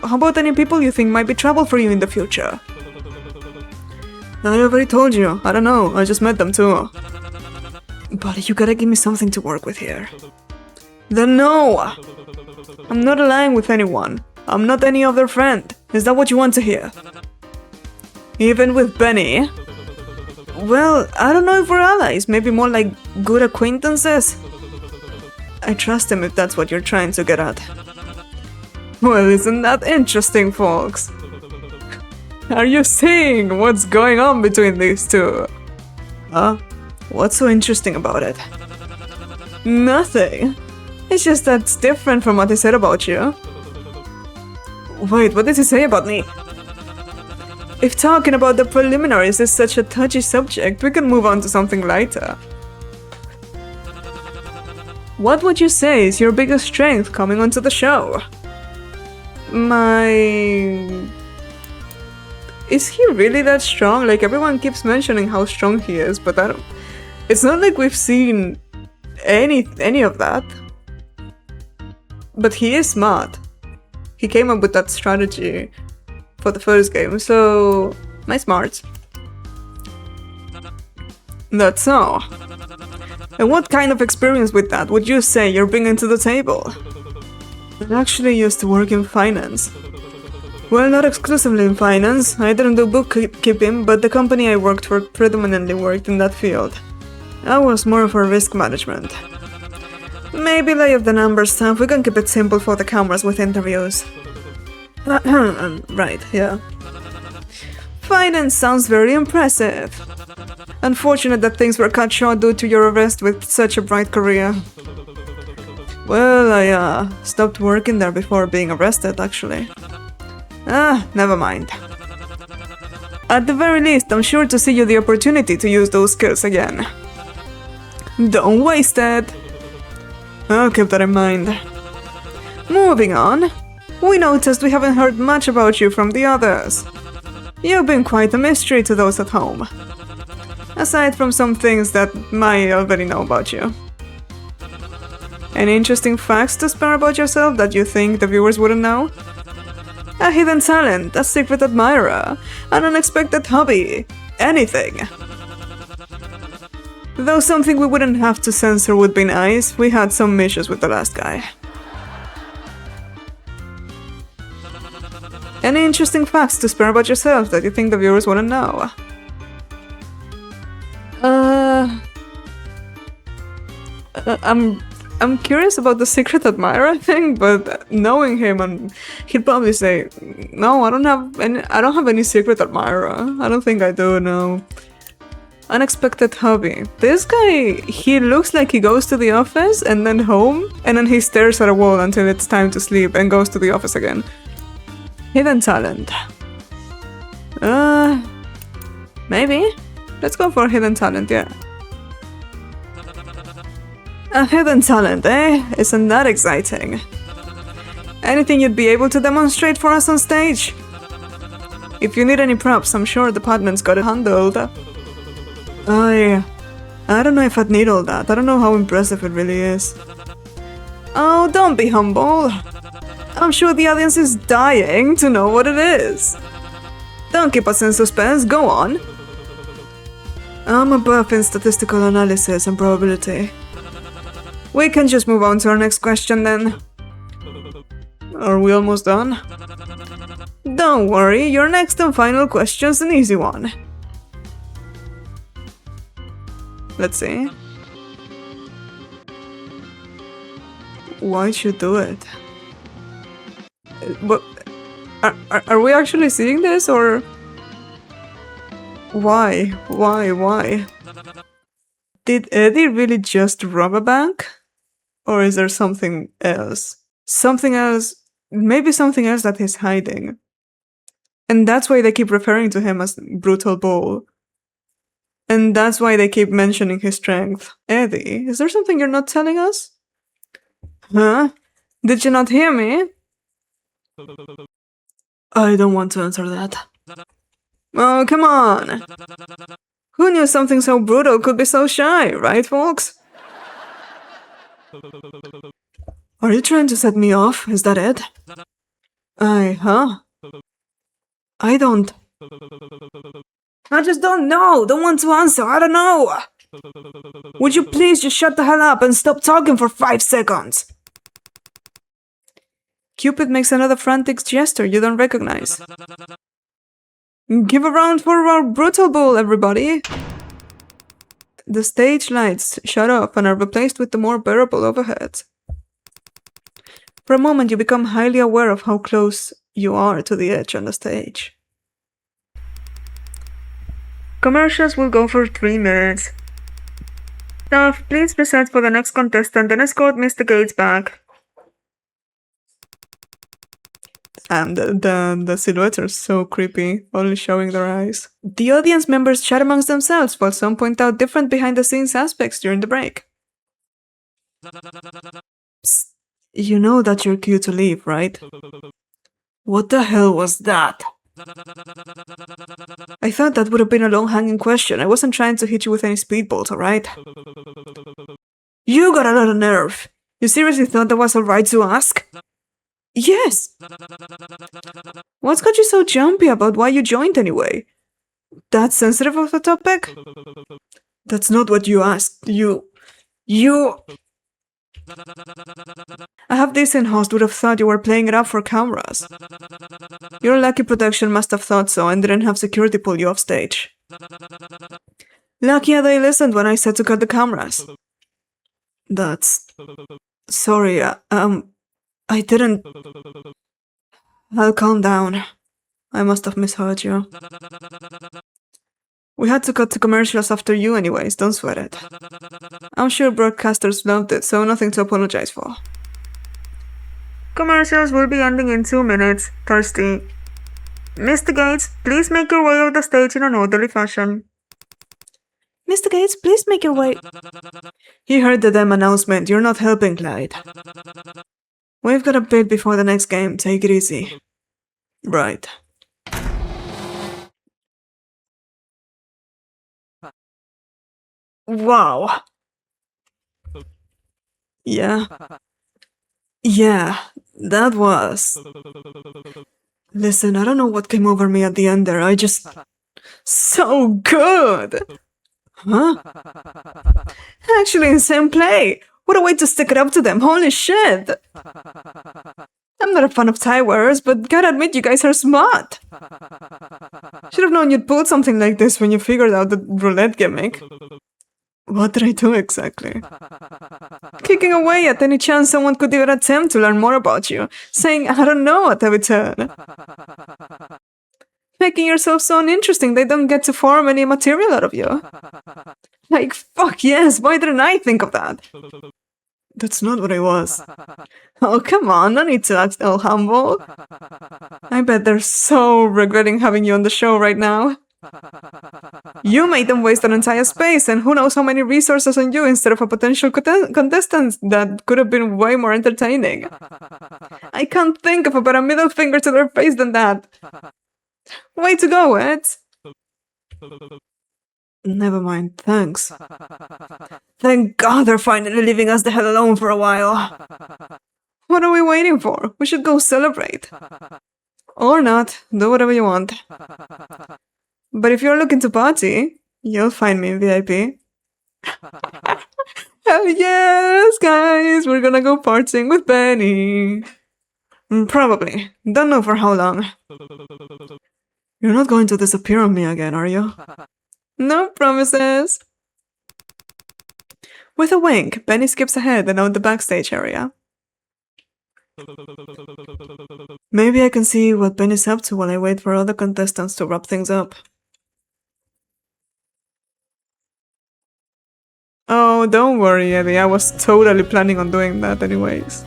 How about any people you think might be trouble for you in the future? I already told you. I don't know. I just met them too. But you gotta give me something to work with here. Then no! I'm not allying with anyone. I'm not any other friend. Is that what you want to hear? Even with Benny? Well, I don't know if we're allies. Maybe more like good acquaintances? I trust him if that's what you're trying to get at. Well, isn't that interesting, folks? Are you seeing what's going on between these two? Huh? What's so interesting about it? Nothing. It's just that's different from what I said about you. Wait, what did he say about me? If talking about the preliminaries is such a touchy subject, we can move on to something lighter. What would you say is your biggest strength coming onto the show? Is he really that strong? Like, everyone keeps mentioning how strong he is, but I don't... It's not like we've seen any of that. But he is smart. He came up with that strategy for the first game, so... my smarts. That's all. And what kind of experience with that would you say you're bringing to the table? I actually used to work in finance. Well, not exclusively in finance. I didn't do bookkeeping, but the company I worked for predominantly worked in that field. I was more for risk management. Maybe lay of the numbers stuff, we can keep it simple for the cameras with interviews. Right, yeah. Finance sounds very impressive. Unfortunate that things were cut short due to your arrest with such a bright career. Well, I stopped working there before being arrested, actually. Never mind. At the very least, I'm sure to see you the opportunity to use those skills again. Don't waste it! I'll keep that in mind. Moving on, we noticed we haven't heard much about you from the others. You've been quite a mystery to those at home. Aside from some things that might already know about you. Any interesting facts to spare about yourself that you think the viewers wouldn't know? A hidden talent, a secret admirer, an unexpected hobby, anything. Though something we wouldn't have to censor would be nice, we had some issues with the last guy. Any interesting facts to spare about yourself that you think the viewers wouldn't know? I'm curious about the secret admirer thing, but knowing him, and he'd probably say, "No, I don't have any secret admirer. I don't think I do. No." Unexpected hobby. This guy, he looks like he goes to the office and then home, and then he stares at a wall until it's time to sleep and goes to the office again. Hidden talent. Maybe. Let's go for hidden talent, yeah. A hidden talent, eh? Isn't that exciting? Anything you'd be able to demonstrate for us on stage? If you need any props, I'm sure the department's got it handled. I don't know if I'd need all that. I don't know how impressive it really is. Oh, don't be humble. I'm sure the audience is dying to know what it is. Don't keep us in suspense, go on. I'm a buff in statistical analysis and probability. We can just move on to our next question then. Are we almost done? Don't worry, your next and final question's an easy one. Let's see. Why'd you do it? But are we actually seeing this, or why? Did Eddie really just rob a bank? Or is there something else? Something else, maybe something else that he's hiding. And that's why they keep referring to him as Brutal Bull. And that's why they keep mentioning his strength. Eddie, is there something you're not telling us? Huh? Did you not hear me? I don't want to answer that. Oh, come on! Who knew something so brutal could be so shy, right, folks? Are you trying to set me off? Is that it? Huh? I don't... I just don't know! Don't want to answer, I don't know! Would you please just shut the hell up and stop talking for 5 seconds? Cupid makes another frantic gesture you don't recognize. Give a round for our Brutal Bull, everybody! The stage lights shut off and are replaced with the more bearable overheads. For a moment you become highly aware of how close you are to the edge on the stage. Commercials will go for 3 minutes. Staff, please reset for the next contestant and escort Mr. Gates back. And the silhouettes are so creepy, only showing their eyes. The audience members chat amongst themselves, while some point out different behind-the-scenes aspects during the break. Psst. You know that you're cue to leave, right? What the hell was that? I thought that would have been a long-hanging question. I wasn't trying to hit you with any speedballs, alright? You got a lot of nerve! You seriously thought that was alright to ask? Yes! What's got you so jumpy about why you joined anyway? That sensitive of a topic? That's not what you asked. You... I have this in-host would have thought you were playing it up for cameras. Your lucky production must have thought so and didn't have security pull you off stage. Lucky they listened when I said to cut the cameras. That's... Sorry, I didn't... I'll calm down. I must have misheard you. We had to cut to commercials after you anyways, don't sweat it. I'm sure broadcasters loved it, so nothing to apologize for. Commercials will be ending in 2 minutes. Thirsty. Mr. Gates, please make your way off the stage in an orderly fashion. Mr. Gates, please make your way... He heard the damn announcement. You're not helping, Clyde. We've got a bit before the next game. Take it easy. Right. Wow. Yeah. Yeah, that was... Listen, I don't know what came over me at the end there. I just... So good! Huh? Actually, insane play! What a way to stick it up to them, holy shit! I'm not a fan of tie wearers, but gotta admit you guys are smart! Should have known you'd pull something like this when you figured out the roulette gimmick. What did I do exactly? Kicking away at any chance someone could even attempt to learn more about you, saying I don't know at every turn. Making yourself so uninteresting they don't get to form any material out of you. Like, fuck yes, why didn't I think of that? That's not what I was. Oh, come on, no need to act all humble. I bet they're so regretting having you on the show right now. You made them waste an entire space, and who knows how many resources on you instead of a potential contestant that could have been way more entertaining. I can't think of a better middle finger to their face than that. Way to go, Ed. Never mind, thanks. Thank God they're finally leaving us the hell alone for a while. What are we waiting for? We should go celebrate. Or not, do whatever you want. But if you're looking to party, you'll find me in VIP. Hell yes, guys, we're gonna go partying with Benny. Probably. Don't know for how long. You're not going to disappear on me again, are you? No promises. With a wink, Benny skips ahead and out the backstage area. Maybe I can see what Benny's up to while I wait for other contestants to wrap things up. Oh, don't worry, Eddie. I was totally planning on doing that anyways.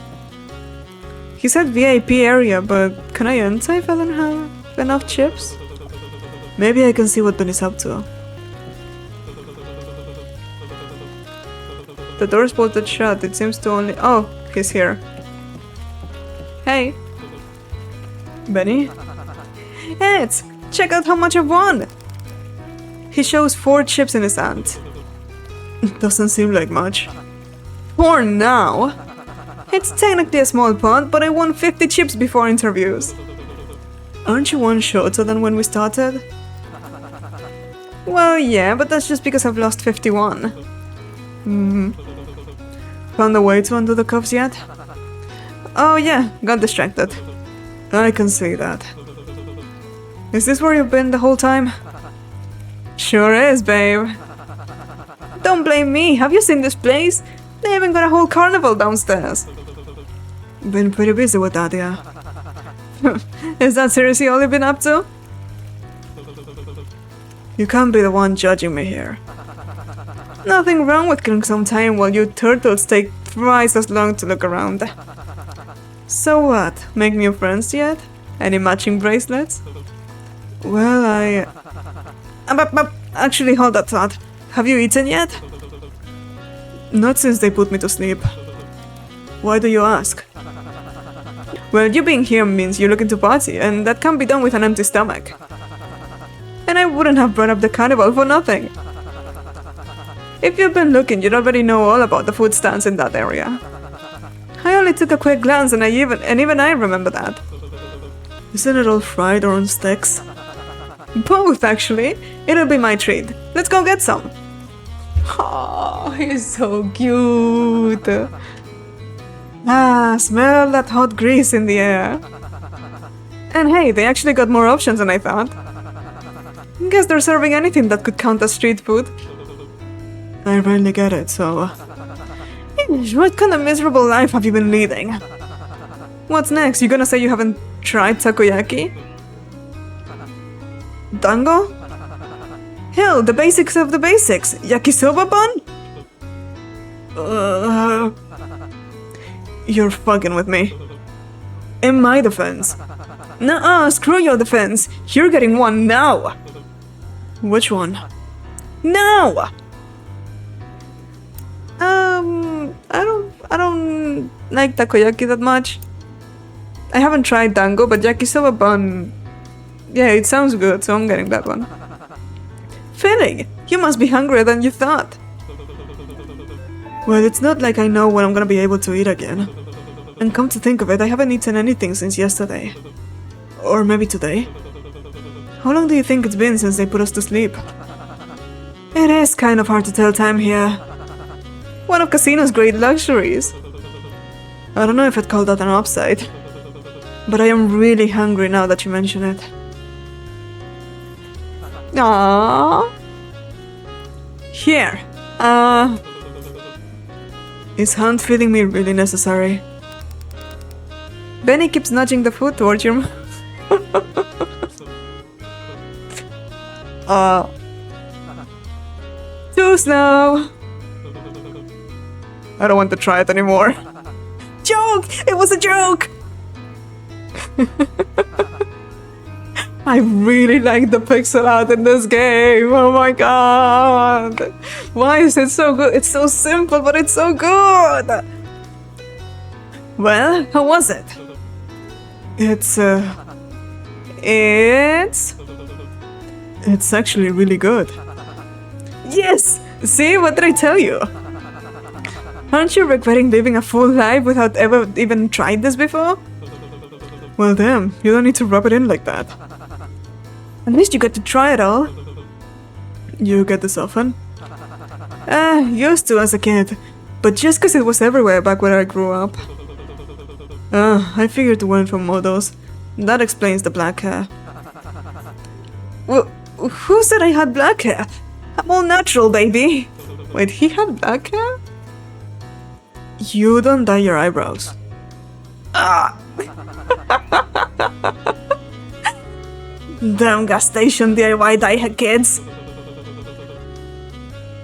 He said VIP area, but can I enter if I don't have enough chips? Maybe I can see what Benny's up to. The door's bolted shut. It seems to only... Oh, he's here. Hey. Benny? Ed, check out how much I've won! He shows 4 chips in his hand. Doesn't seem like much. 4 now? It's technically a small pot, but I won 50 chips before interviews. Aren't you one shorter than when we started? Well, yeah, but that's just because I've lost 51. Found a way to undo the cuffs yet? Oh yeah, got distracted. I can see that. Is this where you've been the whole time? Sure is, babe. Don't blame me, have you seen this place? They even got a whole carnival downstairs. Been pretty busy with that, yeah. Is that seriously all you've been up to? You can't be the one judging me here. Nothing wrong with killing some time while you turtles take thrice as long to look around. So what, make new friends yet? Any matching bracelets? Well, actually, hold that thought. Have you eaten yet? Not since they put me to sleep. Why do you ask? Well, you being here means you're looking to party, and that can't be done with an empty stomach. And I wouldn't have brought up the carnival for nothing. If you've been looking, you'd already know all about the food stands in that area. I only took a quick glance, and even I remember that. Isn't it all fried or on sticks? Both, actually. It'll be my treat. Let's go get some. Oh, he's so cute. Ah, smell that hot grease in the air. And hey, they actually got more options than I thought. Guess they're serving anything that could count as street food. I rarely get it, so... What kind of miserable life have you been leading? What's next? You gonna say you haven't tried takoyaki? Dango? Hell, the basics of the basics. Yakisoba bun? You're fucking with me. In my defense. Nuh-uh, screw your defense. You're getting one now. Which one? Now! I don't like takoyaki that much. I haven't tried dango, but yakisoba bun... Yeah, it sounds good, so I'm getting that one. Filling! You must be hungrier than you thought. Well, it's not like I know when I'm gonna be able to eat again. And come to think of it, I haven't eaten anything since yesterday. Or maybe today. How long do you think it's been since they put us to sleep? It is kind of hard to tell time here. One of casino's great luxuries. I don't know if I'd call that an upside. But I am really hungry now that you mention it. Aww. Here. Is hand feeding me really necessary? Benny keeps nudging the food towards your mouth. Too slow. I don't want to try it anymore. Joke! It was a joke! I really like the pixel art in this game. Oh my god. Why is it so good? It's so simple, but it's so good. Well, how was it? It's actually really good. Yes! See, what did I tell you? Aren't you regretting living a full life without ever even tried this before? Well damn, you don't need to rub it in like that. At least you get to try it all. You get this often? Used to as a kid. But just cause it was everywhere back when I grew up. I figured it went from models. That explains the black hair. Well, who said I had black hair? I'm all natural, baby. Wait, he had black hair? You don't dye your eyebrows. Damn gas station DIY dye kids.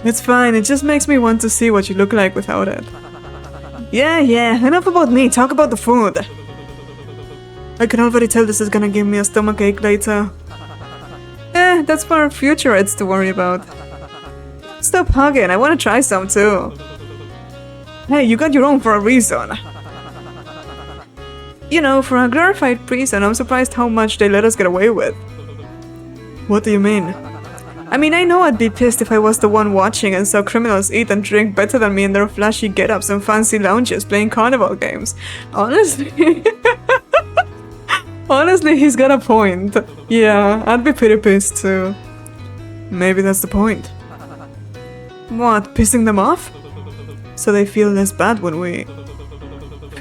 It's fine, it just makes me want to see what you look like without it. Yeah, enough about me, talk about the food. I can already tell this is gonna give me a stomachache later. That's for future Eds to worry about. Stop hugging, I wanna try some too. Hey, you got your own for a reason. You know, for a glorified prison, I'm surprised how much they let us get away with. What do you mean? I mean, I know I'd be pissed if I was the one watching and saw criminals eat and drink better than me in their flashy get-ups and fancy lounges playing carnival games. Honestly... Honestly, he's got a point. Yeah, I'd be pretty pissed too. Maybe that's the point. What, pissing them off? So they feel less bad when we...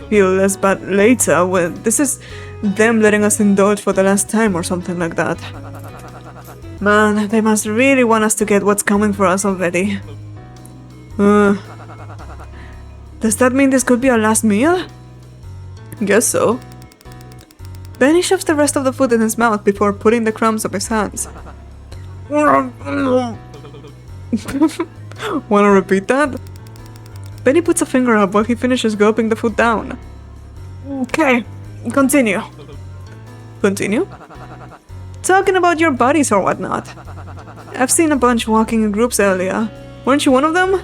feel less bad later when... This is them letting us indulge for the last time or something like that. Man, they must really want us to get what's coming for us already. Does that mean this could be our last meal? Guess so. Benny shoves the rest of the food in his mouth before putting the crumbs up his hands. Wanna repeat that? Benny puts a finger up while he finishes gulping the food down. Okay, continue. Continue. Talking about your buddies or whatnot. I've seen a bunch walking in groups earlier. Weren't you one of them?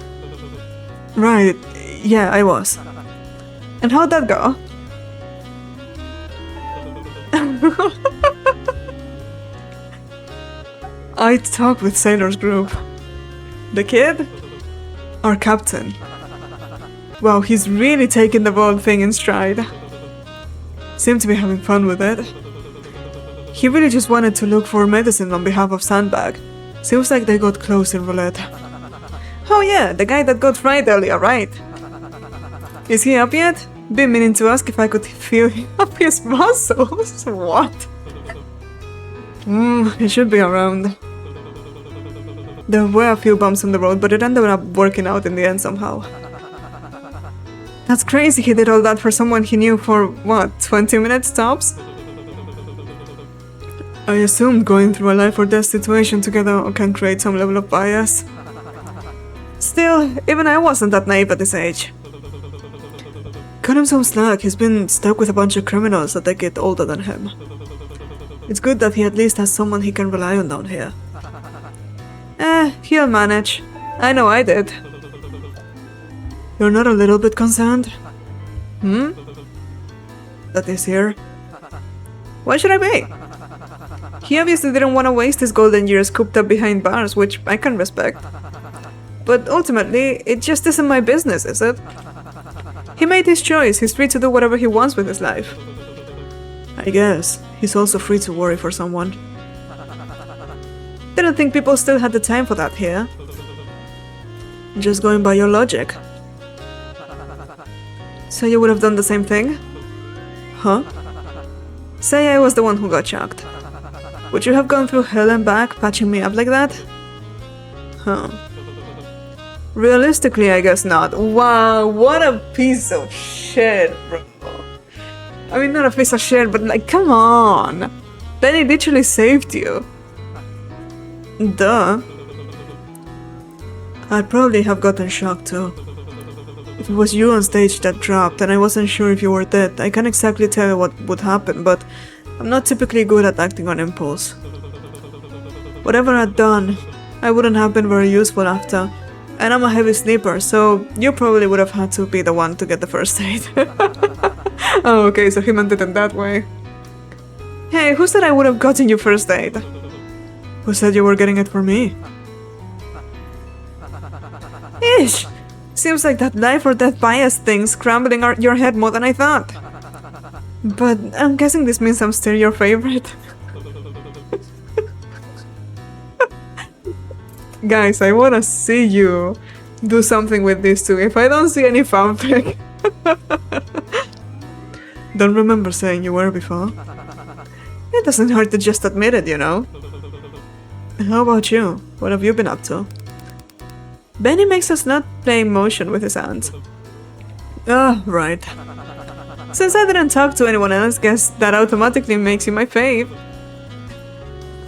Right, yeah, I was. And how'd that go? I talked with Sailor's group. The kid? Our captain. Wow, he's really taking the whole thing in stride. Seemed to be having fun with it. He really just wanted to look for medicine on behalf of Sandbag. Seems like they got close in roulette. Oh yeah, the guy that got fried earlier, right? Is he up yet? Been meaning to ask if I could feel up his muscles. What? He should be around. There were a few bumps on the road, but it ended up working out in the end somehow. That's crazy he did all that for someone he knew for, what, 20 minutes tops? I assumed going through a life or death situation together can create some level of bias. Still, even I wasn't that naive at this age. Cut him some slack, he's been stuck with a bunch of criminals a decade older than him. It's good that he at least has someone he can rely on down here. He'll manage. I know I did. You're not a little bit concerned? That he's here? Why should I be? He obviously didn't want to waste his golden years cooped up behind bars, which I can respect. But ultimately, it just isn't my business, is it? He made his choice, he's free to do whatever he wants with his life. I guess, he's also free to worry for someone. Didn't think people still had the time for that here. Just going by your logic. So you would have done the same thing? Huh? Say I was the one who got shocked. Would you have gone through hell and back patching me up like that? Huh. Realistically, I guess not. Wow, what a piece of shit, bro. I mean, not a piece of shit, but like, come on. Benny literally saved you. Duh. I'd probably have gotten shocked too. If it was you on stage that dropped and I wasn't sure if you were dead, I can't exactly tell what would happen, but I'm not typically good at acting on impulse. Whatever I'd done, I wouldn't have been very useful after. And I'm a heavy sleeper, so you probably would have had to be the one to get the first aid. Oh, okay, so he meant it in that way. Hey, who said I would have gotten you first aid? Who said you were getting it for me? Ish! Seems like that life or death bias thing's scrambling your head more than I thought. But I'm guessing this means I'm still your favorite. Guys, I wanna see you do something with these two. If I don't see any fanfic. Don't remember saying you were before. It doesn't hurt to just admit it, you know. How about you? What have you been up to? Benny makes us not play motion with his hands. Ah, right. Since I didn't talk to anyone else, guess that automatically makes you my fave.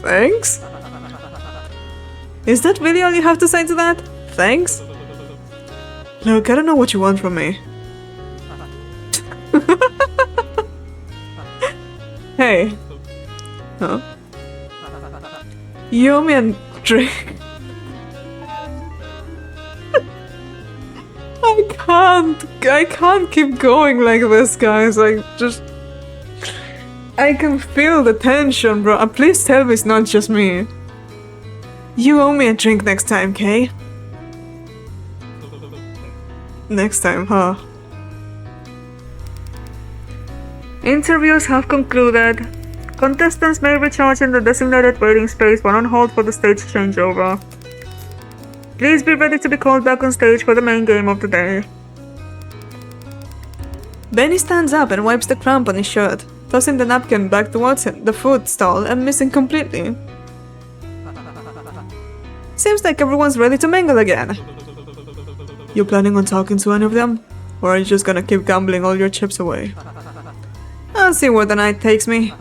Thanks? Is that really all you have to say to that? Thanks? Look, I don't know what you want from me. Hey. Huh? You owe me a drink. I can't keep going like this, guys. I can feel the tension, bro. Please tell me it's not just me. You owe me a drink next time, Kay? Next time, huh? Interviews have concluded. Contestants may recharge in the designated waiting space while on hold for the stage changeover. Please be ready to be called back on stage for the main game of the day. Benny stands up and wipes the cramp on his shirt, tossing the napkin back towards him, the food stall, and missing completely. Seems like everyone's ready to mingle again. You planning on talking to any of them? Or are you just gonna keep gambling all your chips away? I'll see where the night takes me.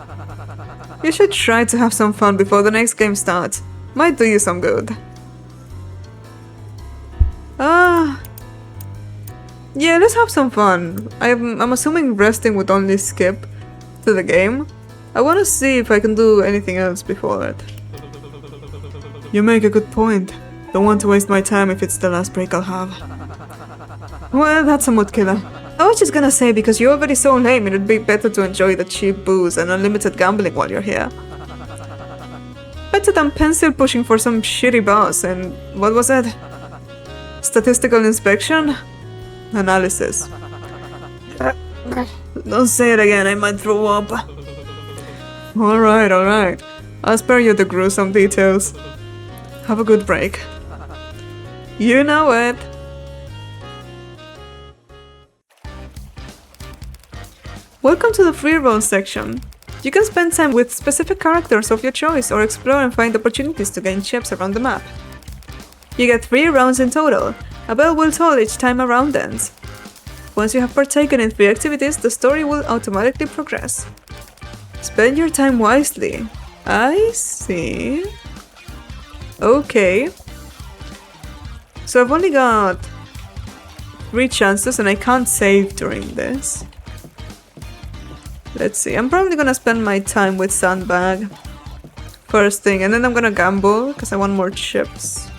You should try to have some fun before the next game starts. Might do you some good. Yeah, let's have some fun. I'm assuming resting would only skip to the game. I want to see if I can do anything else before it. You make a good point. Don't want to waste my time if it's the last break I'll have. Well, that's a mood killer. I was just gonna say, because you're already so lame, it'd be better to enjoy the cheap booze and unlimited gambling while you're here. Better than pencil pushing for some shitty boss and... what was it? Statistical inspection? Analysis. Don't say it again, I might throw up. Alright, alright. I'll spare you the gruesome details. Have a good break. You know it. Welcome to the free roll section. You can spend time with specific characters of your choice or explore and find opportunities to gain chips around the map. You get 3 rounds in total. A bell will toll each time a round ends. Once you have partaken in 3 activities, the story will automatically progress. Spend your time wisely. I see. Okay. So I've only got 3 chances and I can't save during this. Let's see, I'm probably gonna spend my time with Sandbag first thing, and then I'm gonna gamble because I want more chips.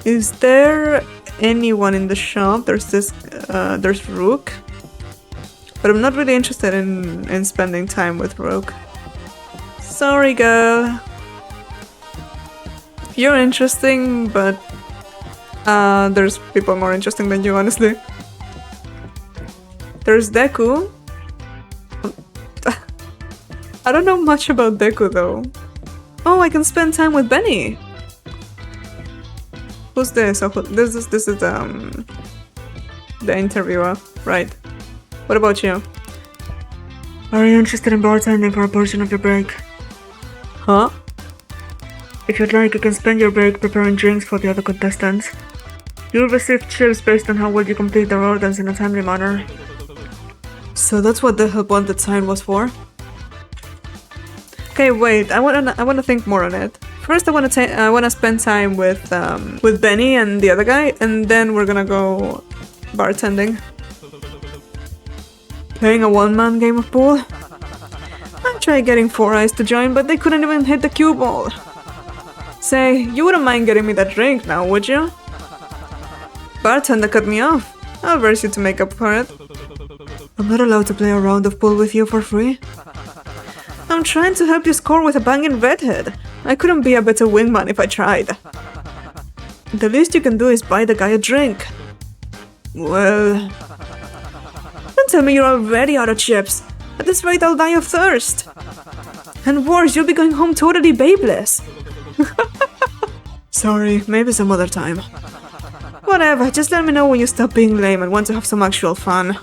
Is there anyone in the shop? There's Rook, but I'm not really interested in spending time with Rook. Sorry, girl. You're interesting, but there's people more interesting than you, honestly. There's Deku. I don't know much about Deku though. Oh, I can spend time with Benny. Who's this? Oh, this is the interviewer, right? What about you? Are you interested in bartending for a portion of your break? Huh? If you'd like, you can spend your break preparing drinks for the other contestants. You'll receive chips based on how well you complete their orders in a timely manner. So that's what the help wanted sign was for? Okay, wait. I wanna think more on it. First, I wanna spend time with Benny and the other guy, and then we're gonna go bartending. Playing a one-man game of pool. I tried getting 4 Eyes to join, but they couldn't even hit the cue ball. Say, you wouldn't mind getting me that drink now, would you? Bartender cut me off. I'll verse you to make up for it. I'm not allowed to play a round of pool with you for free. I'm trying to help you score with a banging redhead. I couldn't be a better wingman if I tried. The least you can do is buy the guy a drink. Well... Don't tell me you're already out of chips. At this rate, I'll die of thirst. And worse, you'll be going home totally babeless. Sorry, maybe some other time. Whatever, just let me know when you stop being lame and want to have some actual fun.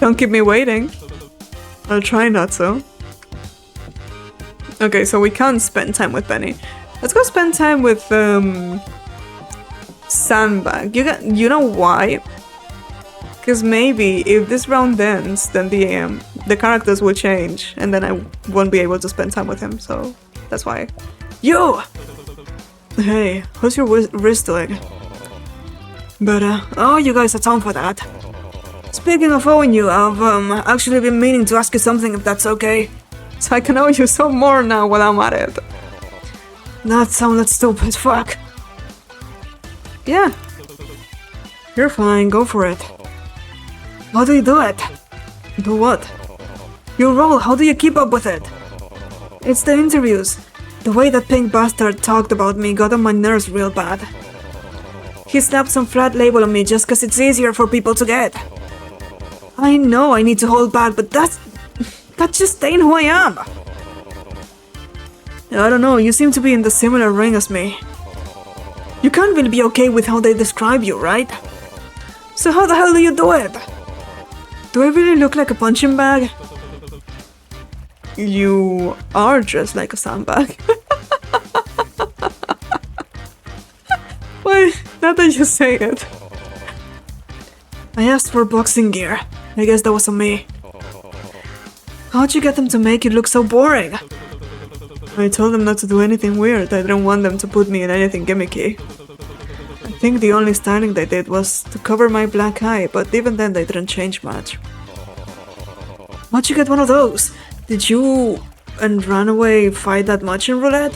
Don't keep me waiting. I'll try not to. Okay, so we can't spend time with Benny. Let's go spend time with Sandbag. You know why? Because maybe if this round ends, then the characters will change, and then I won't be able to spend time with him. So that's why. You. Hey, how's your wrist doing? Better. Oh, you guys are down for that. Speaking of owing you, I've actually been meaning to ask you something, if that's okay. So I can owe you some more now while I'm at it. That sounded stupid, fuck. Yeah. You're fine, go for it. How do you do it? Do what? You roll, how do you keep up with it? It's the interviews. The way that pink bastard talked about me got on my nerves real bad. He slapped some flat label on me just cause it's easier for people to get. I know I need to hold back, but that just ain't who I am. I don't know, you seem to be in the similar ring as me. You can't really be okay with how they describe you, right? So how the hell do you do it? Do I really look like a punching bag? You are dressed like a sandbag. Well, now that you say it. I asked for boxing gear. I guess that was on me. How'd you get them to make it look so boring? I told them not to do anything weird. I didn't want them to put me in anything gimmicky. I think the only styling they did was to cover my black eye, but even then they didn't change much. How'd you get one of those? Did you and Runaway fight that much in roulette?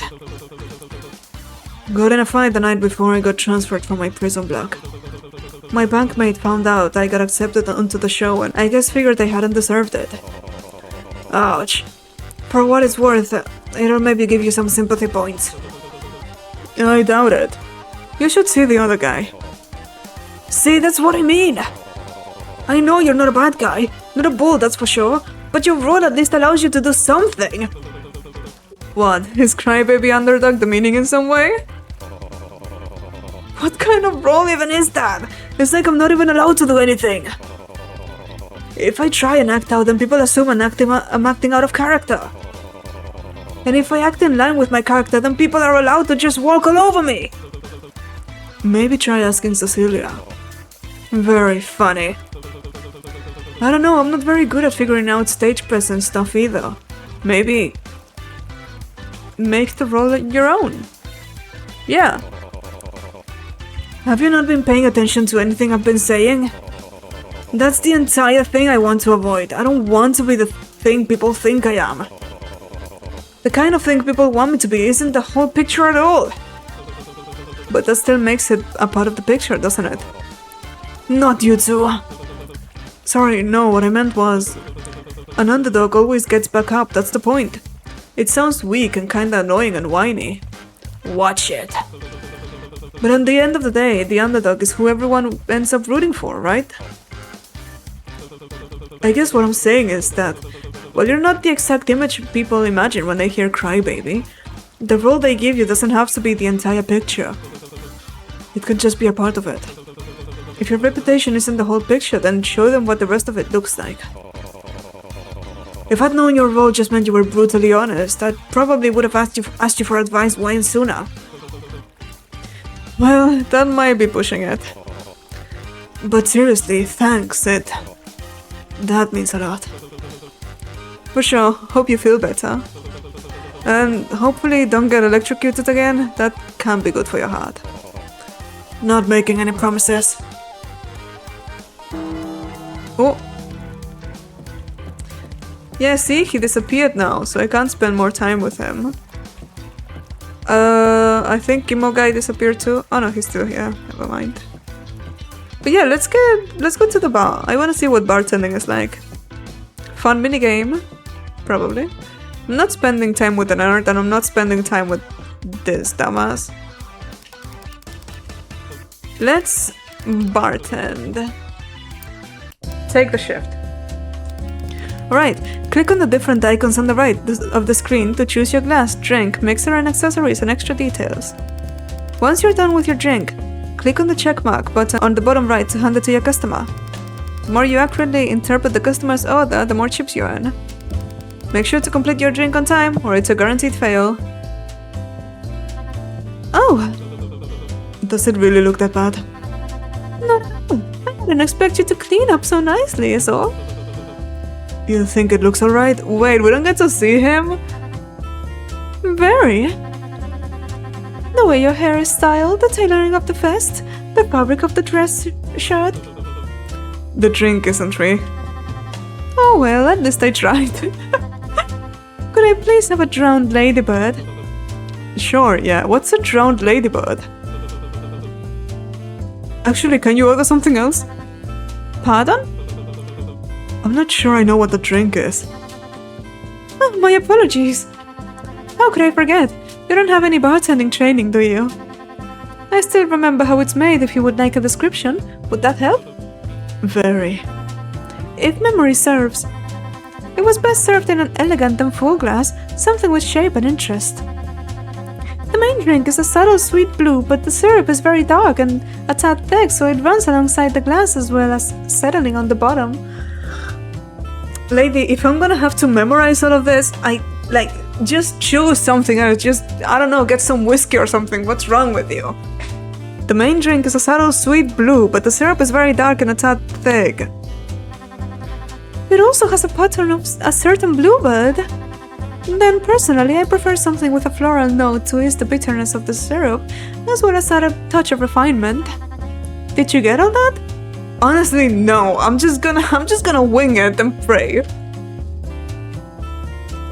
Got in a fight the night before I got transferred from my prison block. My bankmate found out I got accepted onto the show and I guess figured I hadn't deserved it. Ouch. For what it's worth, it'll maybe give you some sympathy points. I doubt it. You should see the other guy. See, that's what I mean! I know you're not a bad guy, not a bull, that's for sure, but your role at least allows you to do something! What, is crybaby underdog demeaning in some way? What kind of role even is that? It's like I'm not even allowed to do anything. If I try and act out, then people assume I'm acting out of character. And if I act in line with my character, then people are allowed to just walk all over me. Maybe try asking Cecilia. Very funny. I don't know, I'm not very good at figuring out stage presence stuff either. Maybe make the role your own. Yeah. Have you not been paying attention to anything I've been saying? That's the entire thing I want to avoid. I don't want to be the thing people think I am. The kind of thing people want me to be isn't the whole picture at all. But that still makes it a part of the picture, doesn't it? Not you two. Sorry, no, what I meant was... An underdog always gets back up, that's the point. It sounds weak and kinda annoying and whiny. Watch it. But at the end of the day, the underdog is who everyone ends up rooting for, right? I guess what I'm saying is that, while you're not the exact image people imagine when they hear crybaby, the role they give you doesn't have to be the entire picture. It could just be a part of it. If your reputation isn't the whole picture, then show them what the rest of it looks like. If I'd known your role just meant you were brutally honest, I probably would have asked you for advice way sooner. Well, that might be pushing it. But seriously, thanks, Sid. That means a lot. For sure, hope you feel better. And hopefully don't get electrocuted again, that can't be good for your heart. Not making any promises. Oh. Yeah, see, he disappeared now, so I can't spend more time with him. I think Emo guy disappeared too. Oh no, he's still here. Never mind. But yeah, let's go to the bar. I want to see what bartending is like. Fun minigame, probably. I'm not spending time with a nerd, and I'm not spending time with this dumbass. Let's bartend. Take the shift. Alright, click on the different icons on the right of the screen to choose your glass, drink, mixer and accessories and extra details. Once you're done with your drink, click on the checkmark button on the bottom right to hand it to your customer. The more you accurately interpret the customer's order, the more chips you earn. Make sure to complete your drink on time or it's a guaranteed fail. Oh! Does it really look that bad? No, I didn't expect you to clean up so nicely, is all. You think it looks alright? Wait, we don't get to see him? Very. The way your hair is styled, the tailoring of the vest, the fabric of the dress shirt. The drink isn't free. Oh well, at least I tried. Could I please have a drowned ladybird? Sure, yeah. What's a drowned ladybird? Actually, can you order something else? Pardon? I'm not sure I know what the drink is. Oh, my apologies. How could I forget? You don't have any bartending training, do you? I still remember how it's made if you would like a description. Would that help? Very. If memory serves. It was best served in an elegant and full glass, something with shape and interest. The main drink is a subtle sweet blue, but the syrup is very dark and a tad thick, so it runs alongside the glass as well as settling on the bottom. Lady, if I'm gonna have to memorize all of this, just choose something else. I don't know, get some whiskey or something. What's wrong with you? The main drink is a subtle sweet blue, but the syrup is very dark and a tad thick. It also has a pattern of a certain bluebird. Then personally, I prefer something with a floral note to ease the bitterness of the syrup, as well as add a touch of refinement. Did you get all that? Honestly, no. I'm just gonna wing it and pray.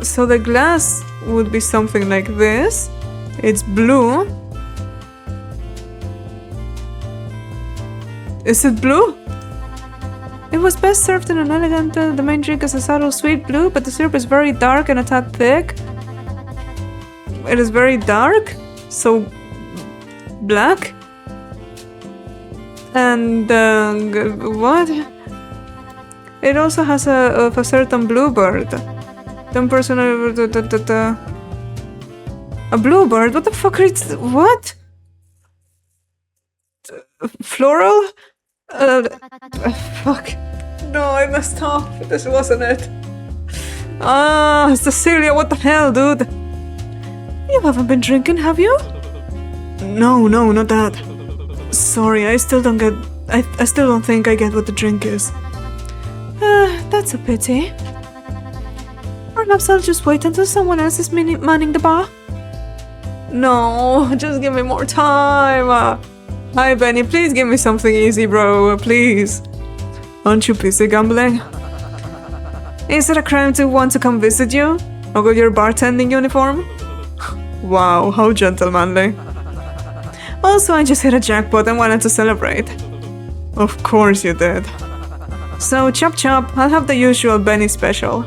So the glass would be something like this. It's blue. Is it blue? It was best served in an elegant, the main drink is a subtle sweet blue, but the syrup is very dark and a tad thick. It is very dark, so black. And what? It also has a certain bluebird. Then personal, a bluebird? What the fuck is what? Floral? Fuck. No, I messed up. This wasn't it. Ah, Cecilia, what the hell, dude? You haven't been drinking, have you? No, not that. Sorry, I still don't get... I still don't think I get what the drink is. That's a pity. Perhaps I'll just wait until someone else is manning the bar. No, just give me more time. Hi, Benny, please give me something easy, bro, please. Aren't you busy gambling? Is it a crime to want to come visit you? Or go your bartending uniform? Wow, how gentlemanly. Also, I just hit a jackpot and wanted to celebrate. Of course you did. So, chop chop, I'll have the usual Benny special.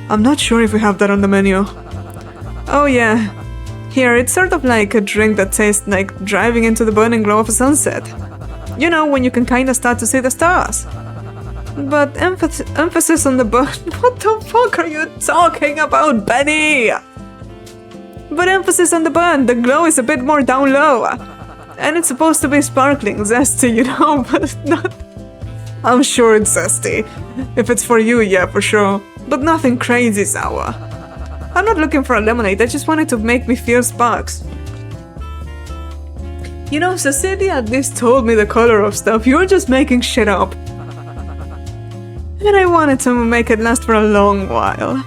I'm not sure if we have that on the menu. Oh yeah. Here, it's sort of like a drink that tastes like driving into the burning glow of a sunset. You know, when you can kinda start to see the stars. But emphasis on the burn. What the fuck are you talking about, Benny? But emphasis on the burn. The glow is a bit more down low. And it's supposed to be sparkling, zesty, you know, but not... I'm sure it's zesty. If it's for you, yeah, for sure. But nothing crazy sour. I'm not looking for a lemonade, I just wanted to make me feel sparks. You know, Cecilia at least told me the color of stuff, you're just making shit up. And I wanted to make it last for a long while.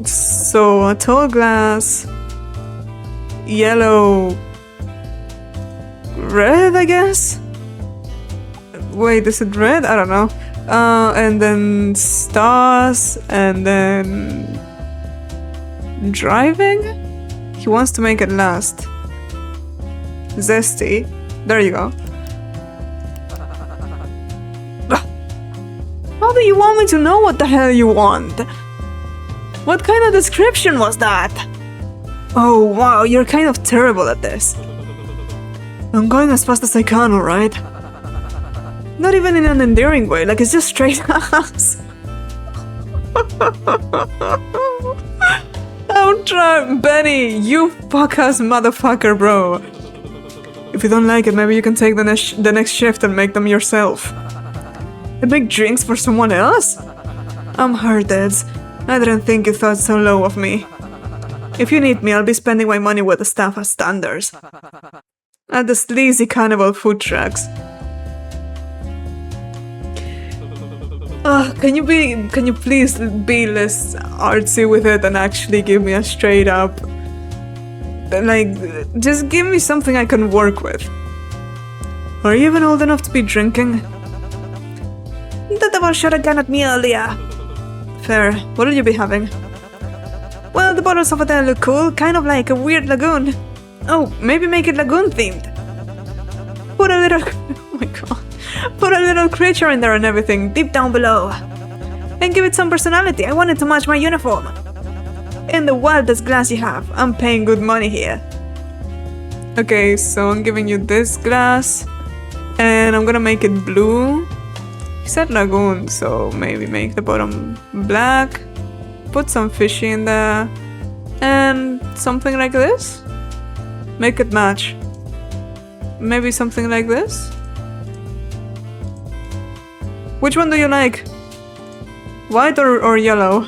So, a tall glass... yellow... red, I guess? Wait, is it red? I don't know. And then stars, and then driving? He wants to make it last. Zesty. There you go. How do you want me to know what the hell you want? What kind of description was that? Oh wow, you're kind of terrible at this. I'm going as fast as I can, alright? Not even in an endearing way, like it's just straight ass. I'm trying, Benny, you fuck-ass motherfucker, bro. If you don't like it, maybe you can take the next shift and make them yourself. And make drinks for someone else? I'm hurt, Eds. I didn't think you thought so low of me. If you need me, I'll be spending my money where the staff has standards. At the sleazy carnival food trucks. Can you please be less artsy with it and actually give me a straight up... like, just give me something I can work with. Are you even old enough to be drinking? The devil should have gone at me earlier. Fair. What'll you be having? Well, the bottles over there look cool, kind of like a weird lagoon. Oh, maybe make it lagoon themed. Put a little... oh my god. Put a little creature in there and everything, deep down below. And give it some personality, I want it to match my uniform. In the wildest glass you have, I'm paying good money here. Okay, so I'm giving you this glass. And I'm gonna make it blue. You said lagoon, so maybe make the bottom black. Put some fishy in there. And something like this. Make it match. Maybe something like this. Which one do you like? White or yellow?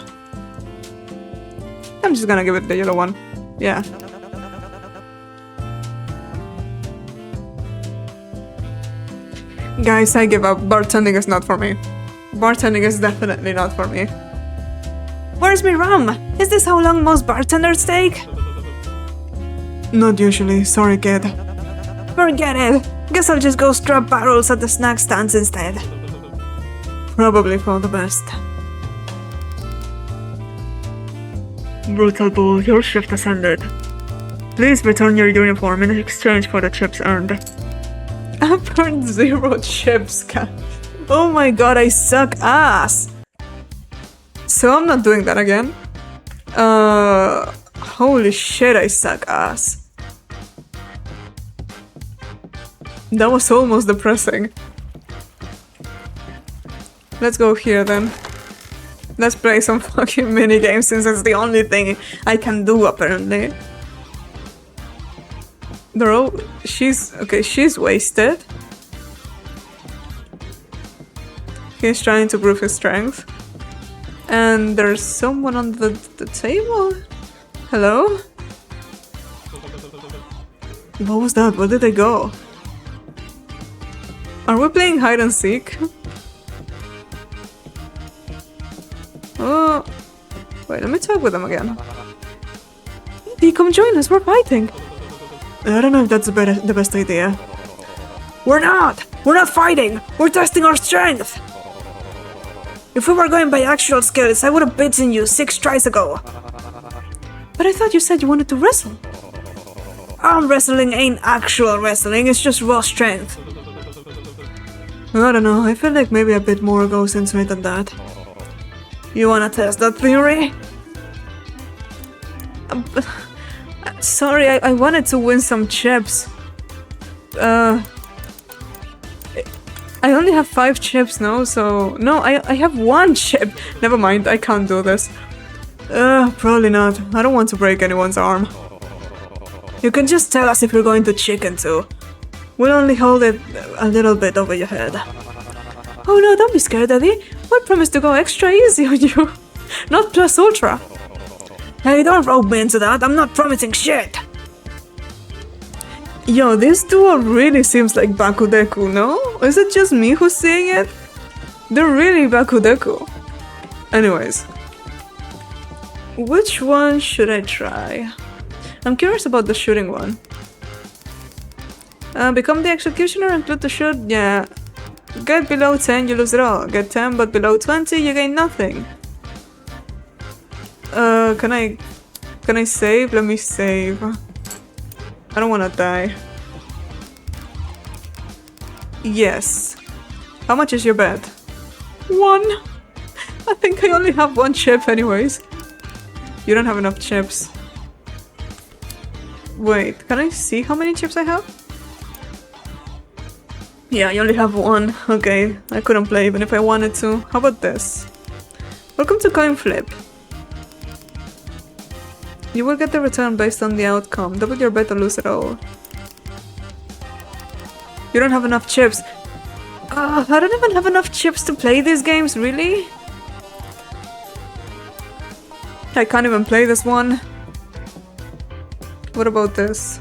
I'm just gonna give it the yellow one. Yeah. Guys, I give up. Bartending is not for me. Bartending is definitely not for me. Where's my rum? Is this how long most bartenders take? Not usually. Sorry, kid. Forget it. Guess I'll just go strap barrels at the snack stands instead. Probably for the best. Brutal bull, your shift has ended. Please return your uniform in exchange for the chips earned. I've earned 0 chips, oh my god, I suck ass! So I'm not doing that again. Holy shit, I suck ass. That was almost depressing. Let's go here then. Let's play some fucking mini games since it's the only thing I can do apparently. They're all... she's wasted. He's trying to prove his strength. And there's someone on the table? Hello? What was that? Where did they go? Are we playing hide and seek? Oh, wait, let me talk with them again. Maybe come join us, we're fighting. I don't know if that's the best idea. We're not fighting! We're testing our strength! If we were going by actual skills, I would have beaten you 6 tries ago. But I thought you said you wanted to wrestle. Arm wrestling ain't actual wrestling, it's just raw strength. I don't know, I feel like maybe a bit more goes into it than that. You wanna test that theory? Sorry, I wanted to win some chips. I only have 5 chips now, so... No, I have 1 chip! Never mind, I can't do this. Probably not. I don't want to break anyone's arm. You can just tell us if you're going to chicken too. We'll only hold it a little bit over your head. Oh no, don't be scared, Eddie. I promise to go extra easy on you. Not plus ultra. Hey, don't rope me into that. I'm not promising shit. Yo, this duo really seems like Bakudeku, no? Is it just me who's seeing it? They're really Bakudeku. Anyways. Which one should I try? I'm curious about the shooting one. Become the executioner and include the shoot? Yeah. Get below 10, you lose it all. Get 10, but below 20, you gain nothing. Can I save? Let me save. I don't wanna die. Yes. How much is your bet? 1. I think I only have 1 chip anyways. You don't have enough chips. Wait, can I see how many chips I have? Yeah, I only have 1. Okay, I couldn't play even if I wanted to. How about this? Welcome to Coin Flip. You will get the return based on the outcome. Double your bet or lose it all. You don't have enough chips. I don't even have enough chips to play these games, really? I can't even play this one. What about this?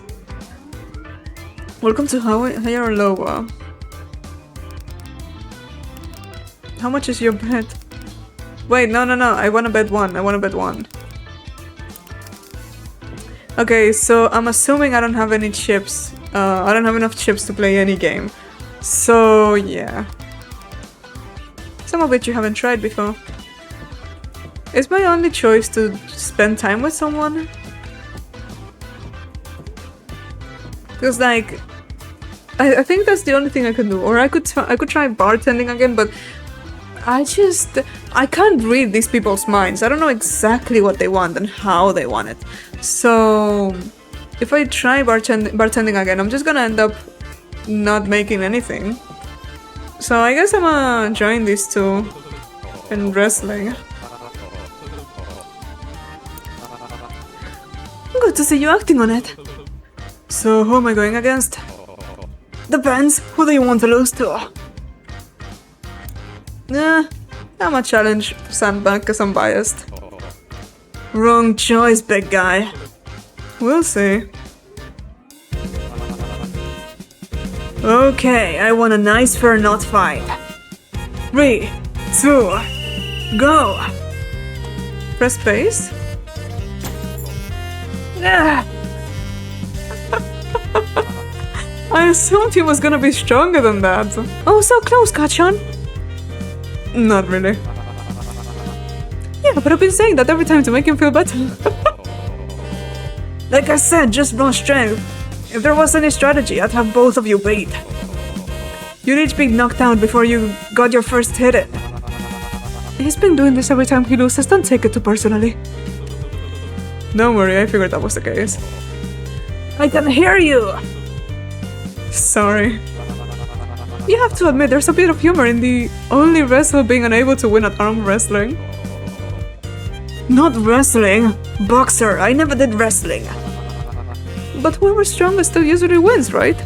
Welcome to higher or lower. How much is your bet? Wait, no. I wanna bet 1. Okay, so I'm assuming I don't have any chips. I don't have enough chips to play any game. So, yeah. Some of it you haven't tried before. Is my only choice to spend time with someone? Because, like, I think that's the only thing I can do. Or I could try bartending again, but I can't read these people's minds. I don't know exactly what they want and how they want it. So, if I try bartending again, I'm just gonna end up not making anything. So I guess I'm gonna join these two in wrestling. Good to see you acting on it. So who am I going against? Depends. Who do you want to lose to? I'm a challenge sandbag because I'm biased. Wrong choice, big guy. We'll see. Okay, I want a nice fair not fight. 3, 2, go! Press space. Ah. I assumed he was gonna be stronger than that. Oh, so close, Gachan. Not really. Yeah, but I've been saying that every time to make him feel better. Like I said, just raw strength. If there was any strategy, I'd have both of you beat. You'd each be knocked out before you got your first hit in. He's been doing this every time he loses, don't take it too personally. Don't worry, I figured that was the case. I can hear you! Sorry. You have to admit, there's a bit of humor in the only wrestler being unable to win at arm wrestling. Not wrestling. Boxer. I never did wrestling. But whoever's strongest still usually wins, right?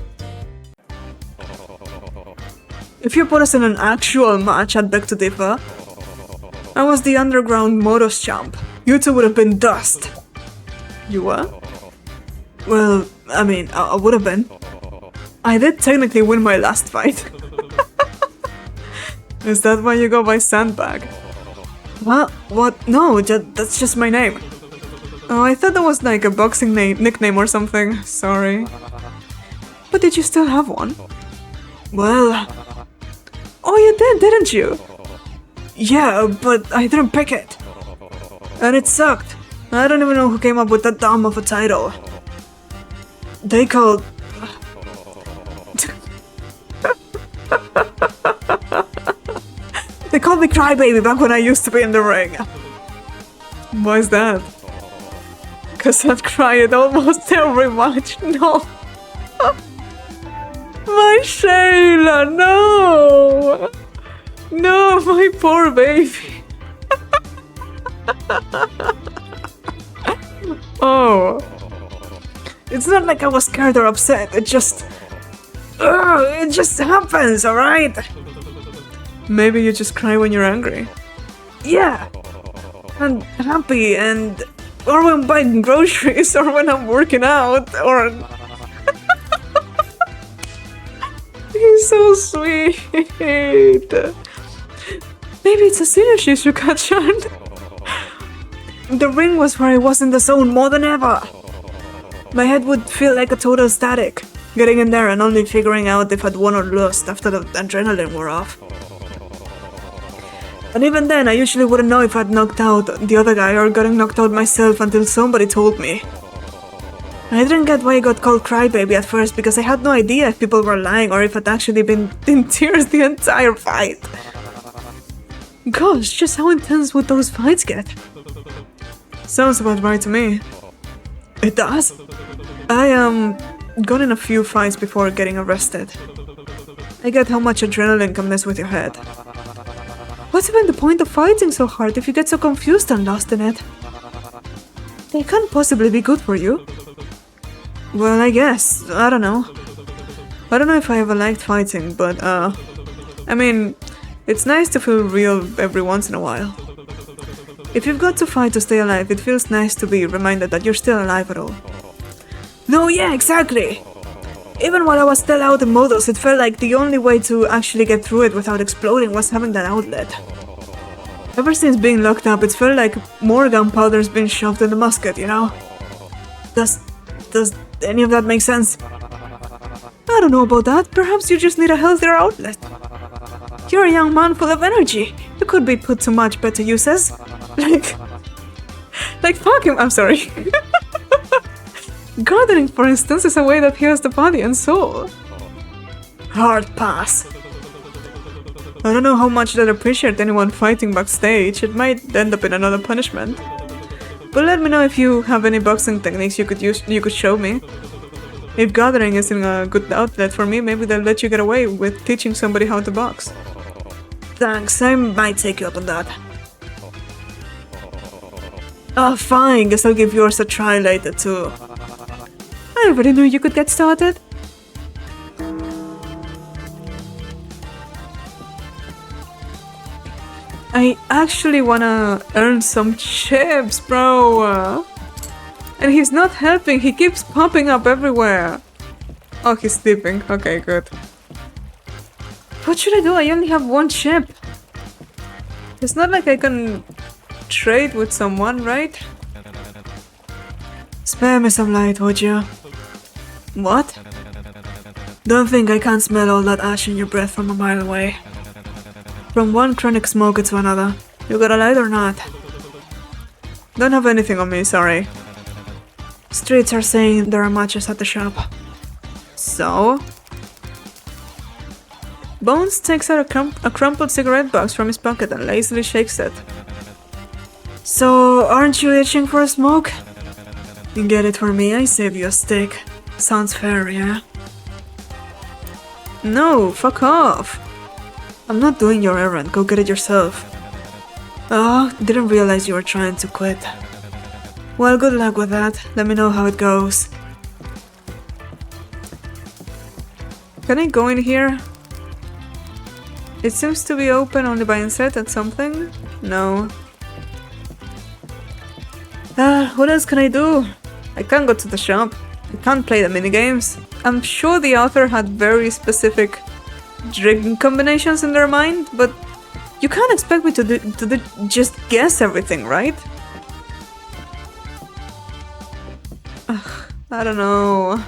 If you put us in an actual match, I'd beg to differ. I was the underground Motos champ. You two would have been dust. You were? Well, I mean, I would have been. I did technically win my last fight. Is that why you go by Sandbag? What? What? No, that's just my name. Oh, I thought that was like a boxing nickname or something. Sorry. But did you still have one? Well... Oh, you did, didn't you? Yeah, but I didn't pick it. And it sucked. I don't even know who came up with that dumb of a title. They called... They called me Crybaby back when I used to be in the ring. Why's that? Cause I'd cry at almost every match. No. My Shayla, no! No, my poor baby. Oh. It's not like I was scared or upset, it just happens, alright? Maybe you just cry when you're angry. Yeah. And happy and... or when I'm buying groceries, or when I'm working out, or... He's so sweet. Maybe it's a synergy you catch on. The ring was where I was in the zone more than ever. My head would feel like a total static, getting in there and only figuring out if I'd won or lost after the adrenaline wore off. And even then, I usually wouldn't know if I'd knocked out the other guy or gotten knocked out myself until somebody told me. I didn't get why I got called Crybaby at first because I had no idea if people were lying or if I'd actually been in tears the entire fight. Gosh, just how intense would those fights get? Sounds about right to me. It does? I got in a few fights before getting arrested. I get how much adrenaline can mess with your head. What's even the point of fighting so hard if you get so confused and lost in it? They can't possibly be good for you. Well, I guess. I don't know. I don't know if I ever liked fighting, but I mean, it's nice to feel real every once in a while. If you've got to fight to stay alive, it feels nice to be reminded that you're still alive at all. No, yeah, exactly! Even while I was still out in Motos, it felt like the only way to actually get through it without exploding was having that outlet. Ever since being locked up, it's felt like more gunpowder's been shoved in the musket, you know? Does any of that make sense? I don't know about that. Perhaps you just need a healthier outlet. You're a young man full of energy. You could be put to much better uses. Like fucking... I'm sorry. Gardening, for instance, is a way that heals the body and soul. Hard pass. I don't know how much I'd appreciate anyone fighting backstage. It might end up in another punishment. But let me know if you have any boxing techniques you could show me. If gathering isn't a good outlet for me, maybe they'll let you get away with teaching somebody how to box. Thanks, I might take you up on that. Oh, fine, guess I'll give yours a try later too. I already knew you could get started. I actually wanna earn some chips, bro. And he's not helping, he keeps popping up everywhere. Oh, he's sleeping. Okay, good. What should I do? I only have one chip. It's not like I can trade with someone, right? Spare me some light, would you? What? Don't think I can't smell all that ash in your breath from a mile away. From one chronic smoker to another. You got a light or not? Don't have anything on me, sorry. Streets are saying there are matches at the shop. So? Bones takes out a crumpled cigarette box from his pocket and lazily shakes it. So, aren't you itching for a smoke? You get it for me, I save you a stick. Sounds fair, yeah? No, fuck off. I'm not doing your errand, go get it yourself. Oh, didn't realize you were trying to quit. Well, good luck with that. Let me know how it goes. Can I go in here? It seems to be open only by insert at something. No. What else can I do? I can't go to the shop. I can't play the minigames. I'm sure the author had very specific drink combinations in their mind, but you can't expect me to just guess everything, right? Ugh, I don't know.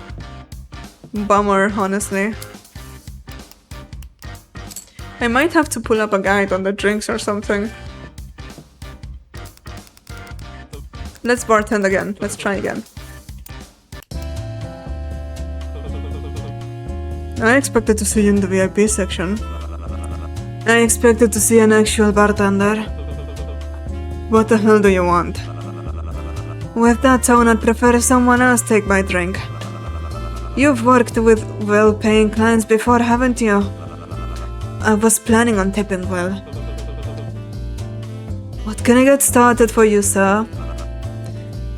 Bummer, honestly. I might have to pull up a guide on the drinks or something. Let's bartend again. Let's try again. I expected to see you in the VIP section. I expected to see an actual bartender. What the hell do you want? With that tone, I'd prefer someone else take my drink. You've worked with well-paying clients before, haven't you? I was planning on tipping well. What can I get started for you, sir?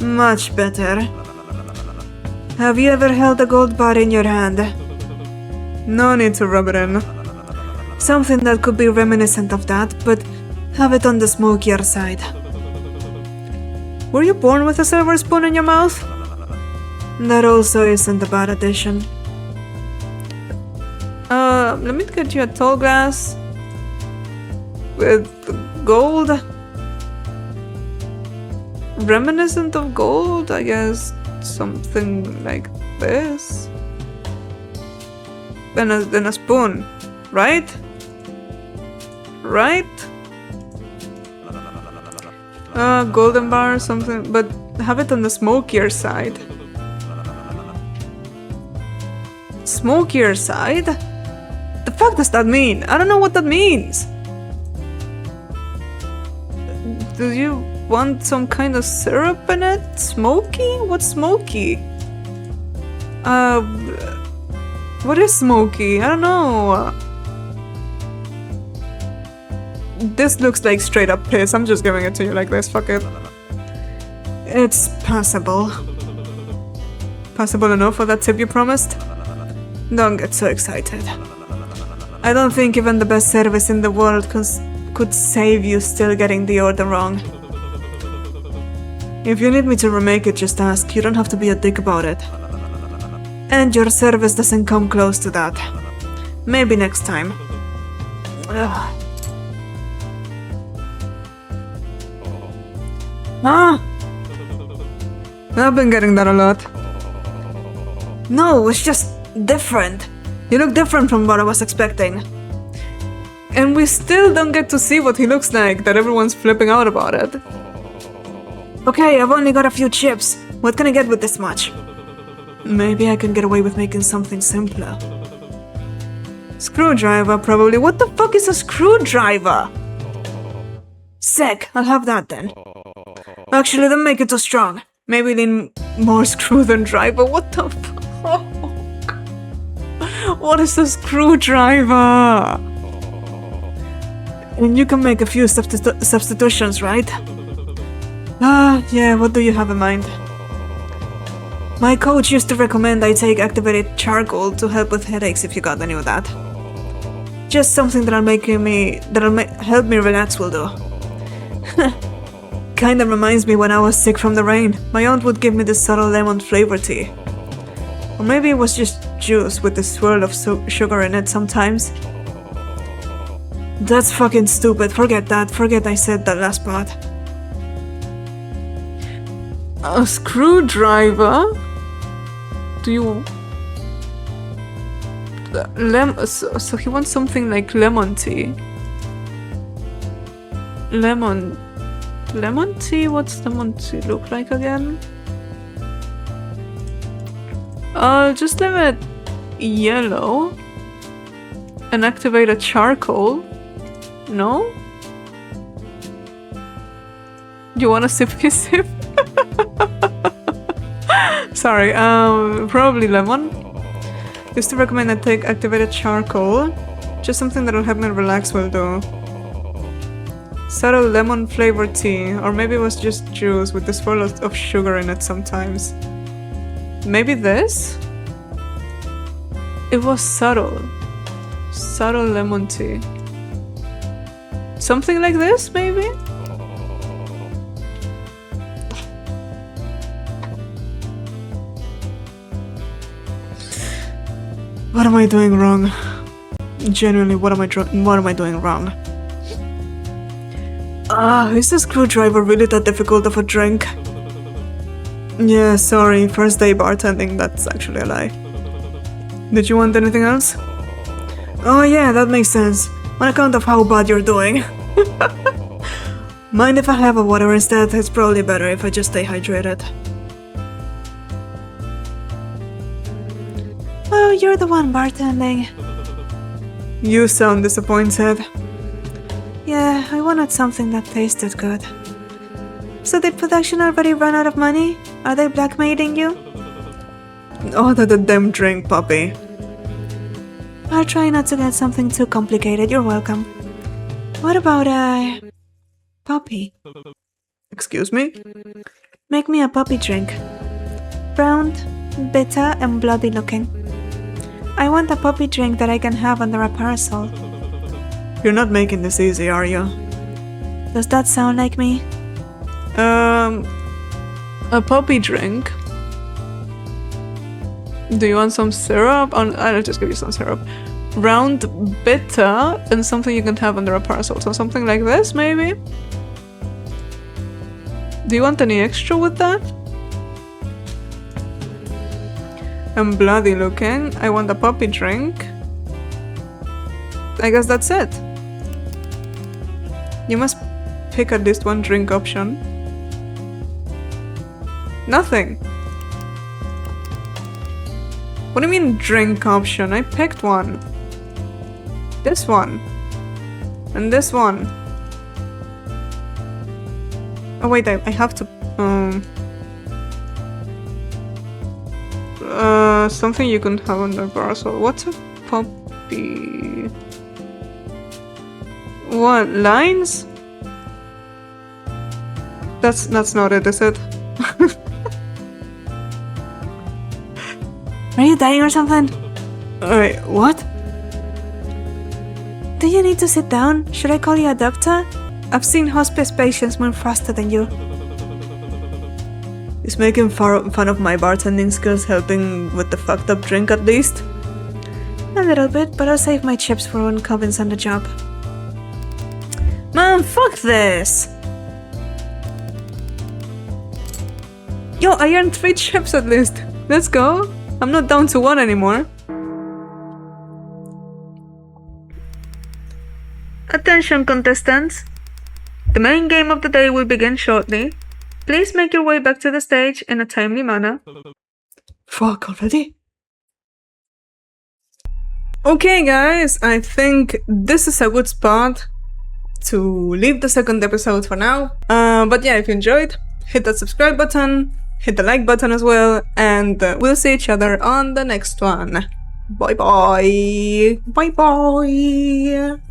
Much better. Have you ever held a gold bar in your hand? No need to rub it in. Something that could be reminiscent of that, but have it on the smokier side. Were you born with a silver spoon in your mouth? That also isn't a bad addition. Let me get you a tall glass with gold. Reminiscent of gold, I guess. Something like this. Then a spoon, right? Right? Golden bar or something, but have it on the smokier side. Smokier side? The fuck does that mean? I don't know what that means. Do you want some kind of syrup in it? Smoky? What's smoky? What is smoky? I don't know. This looks like straight up piss. I'm just giving it to you like this. Fuck it. It's passable. Passable enough for that tip you promised? Don't get so excited. I don't think even the best service in the world could save you still getting the order wrong. If you need me to remake it, just ask. You don't have to be a dick about it. And your service doesn't come close to that. Maybe next time. Ugh. Ah! I've been getting that a lot. No, it's just different. You look different from what I was expecting. And we still don't get to see what he looks like, that everyone's flipping out about it. Okay, I've only got a few chips. What can I get with this much? Maybe I can get away with making something simpler. Screwdriver, probably. What the fuck is a screwdriver? Sick, I'll have that then. Actually, don't make it too strong. Maybe lean more screw than driver. What the fuck? What is a screwdriver? And you can make a few substitutions, right? Yeah, what do you have in mind? My coach used to recommend I take activated charcoal to help with headaches if you got any of that. Just something that'll help me relax will do. Kinda reminds me when I was sick from the rain. My aunt would give me this subtle lemon flavor tea. Or maybe it was just juice with a swirl of sugar in it sometimes. That's fucking stupid. Forget that. Forget I said that last part. A screwdriver? Do you... So he wants something like lemon tea. Lemon tea? What's lemon tea look like again? I'll just leave it yellow and activate a charcoal. No? You wanna sippy sip? Sorry, probably lemon. Used to recommend I take activated charcoal. Just something that'll help me relax will do. Subtle lemon flavored tea, or maybe it was just juice with the swirl of sugar in it sometimes. Maybe this? It was subtle. Subtle lemon tea. Something like this, maybe? What am I doing wrong? Genuinely, what am I doing wrong? Is the screwdriver really that difficult of a drink? Yeah, sorry, first day bartending, that's actually a lie. Did you want anything else? Oh yeah, that makes sense. On account of how bad you're doing. Mind if I have a water instead? It's probably better if I just stay hydrated. Oh, you're the one bartending. You sound disappointed. Yeah, I wanted something that tasted good. So did production already run out of money? Are they blackmailing you? Order the damn drink, puppy. I'll try not to get something too complicated, you're welcome. What about a puppy? Excuse me? Make me a puppy drink. Brown, bitter and bloody looking. I want a puppy drink that I can have under a parasol. You're not making this easy, are you? Does that sound like me? A puppy drink? Do you want some syrup? I'll just give you some syrup. Round, bitter, and something you can have under a parasol. So something like this, maybe? Do you want any extra with that? And bloody looking. I want a puppy drink. I guess that's it. You must pick at least one drink option. Nothing. What do you mean drink option? I picked one. This one. And this one. Oh wait, I have to... something you can have on the parcel. What's a puppy? What? Lines? That's not it, is it? Are you dying or something? Wait, what? Do you need to sit down? Should I call you a doctor? I've seen hospice patients move faster than you. Is making fun of my bartending skills helping with the fucked up drink at least? A little bit, but I'll save my chips for when Covin's on the job. Man, fuck this! Yo, I earned 3 chips at least. Let's go. I'm not down to 1 anymore. Attention contestants. The main game of the day will begin shortly. Please make your way back to the stage in a timely manner. Fuck, already? Okay guys, I think this is a good spot to leave the second episode for now. But yeah, if you enjoyed, hit that subscribe button, hit the like button as well, and we'll see each other on the next one. Bye bye! Bye bye!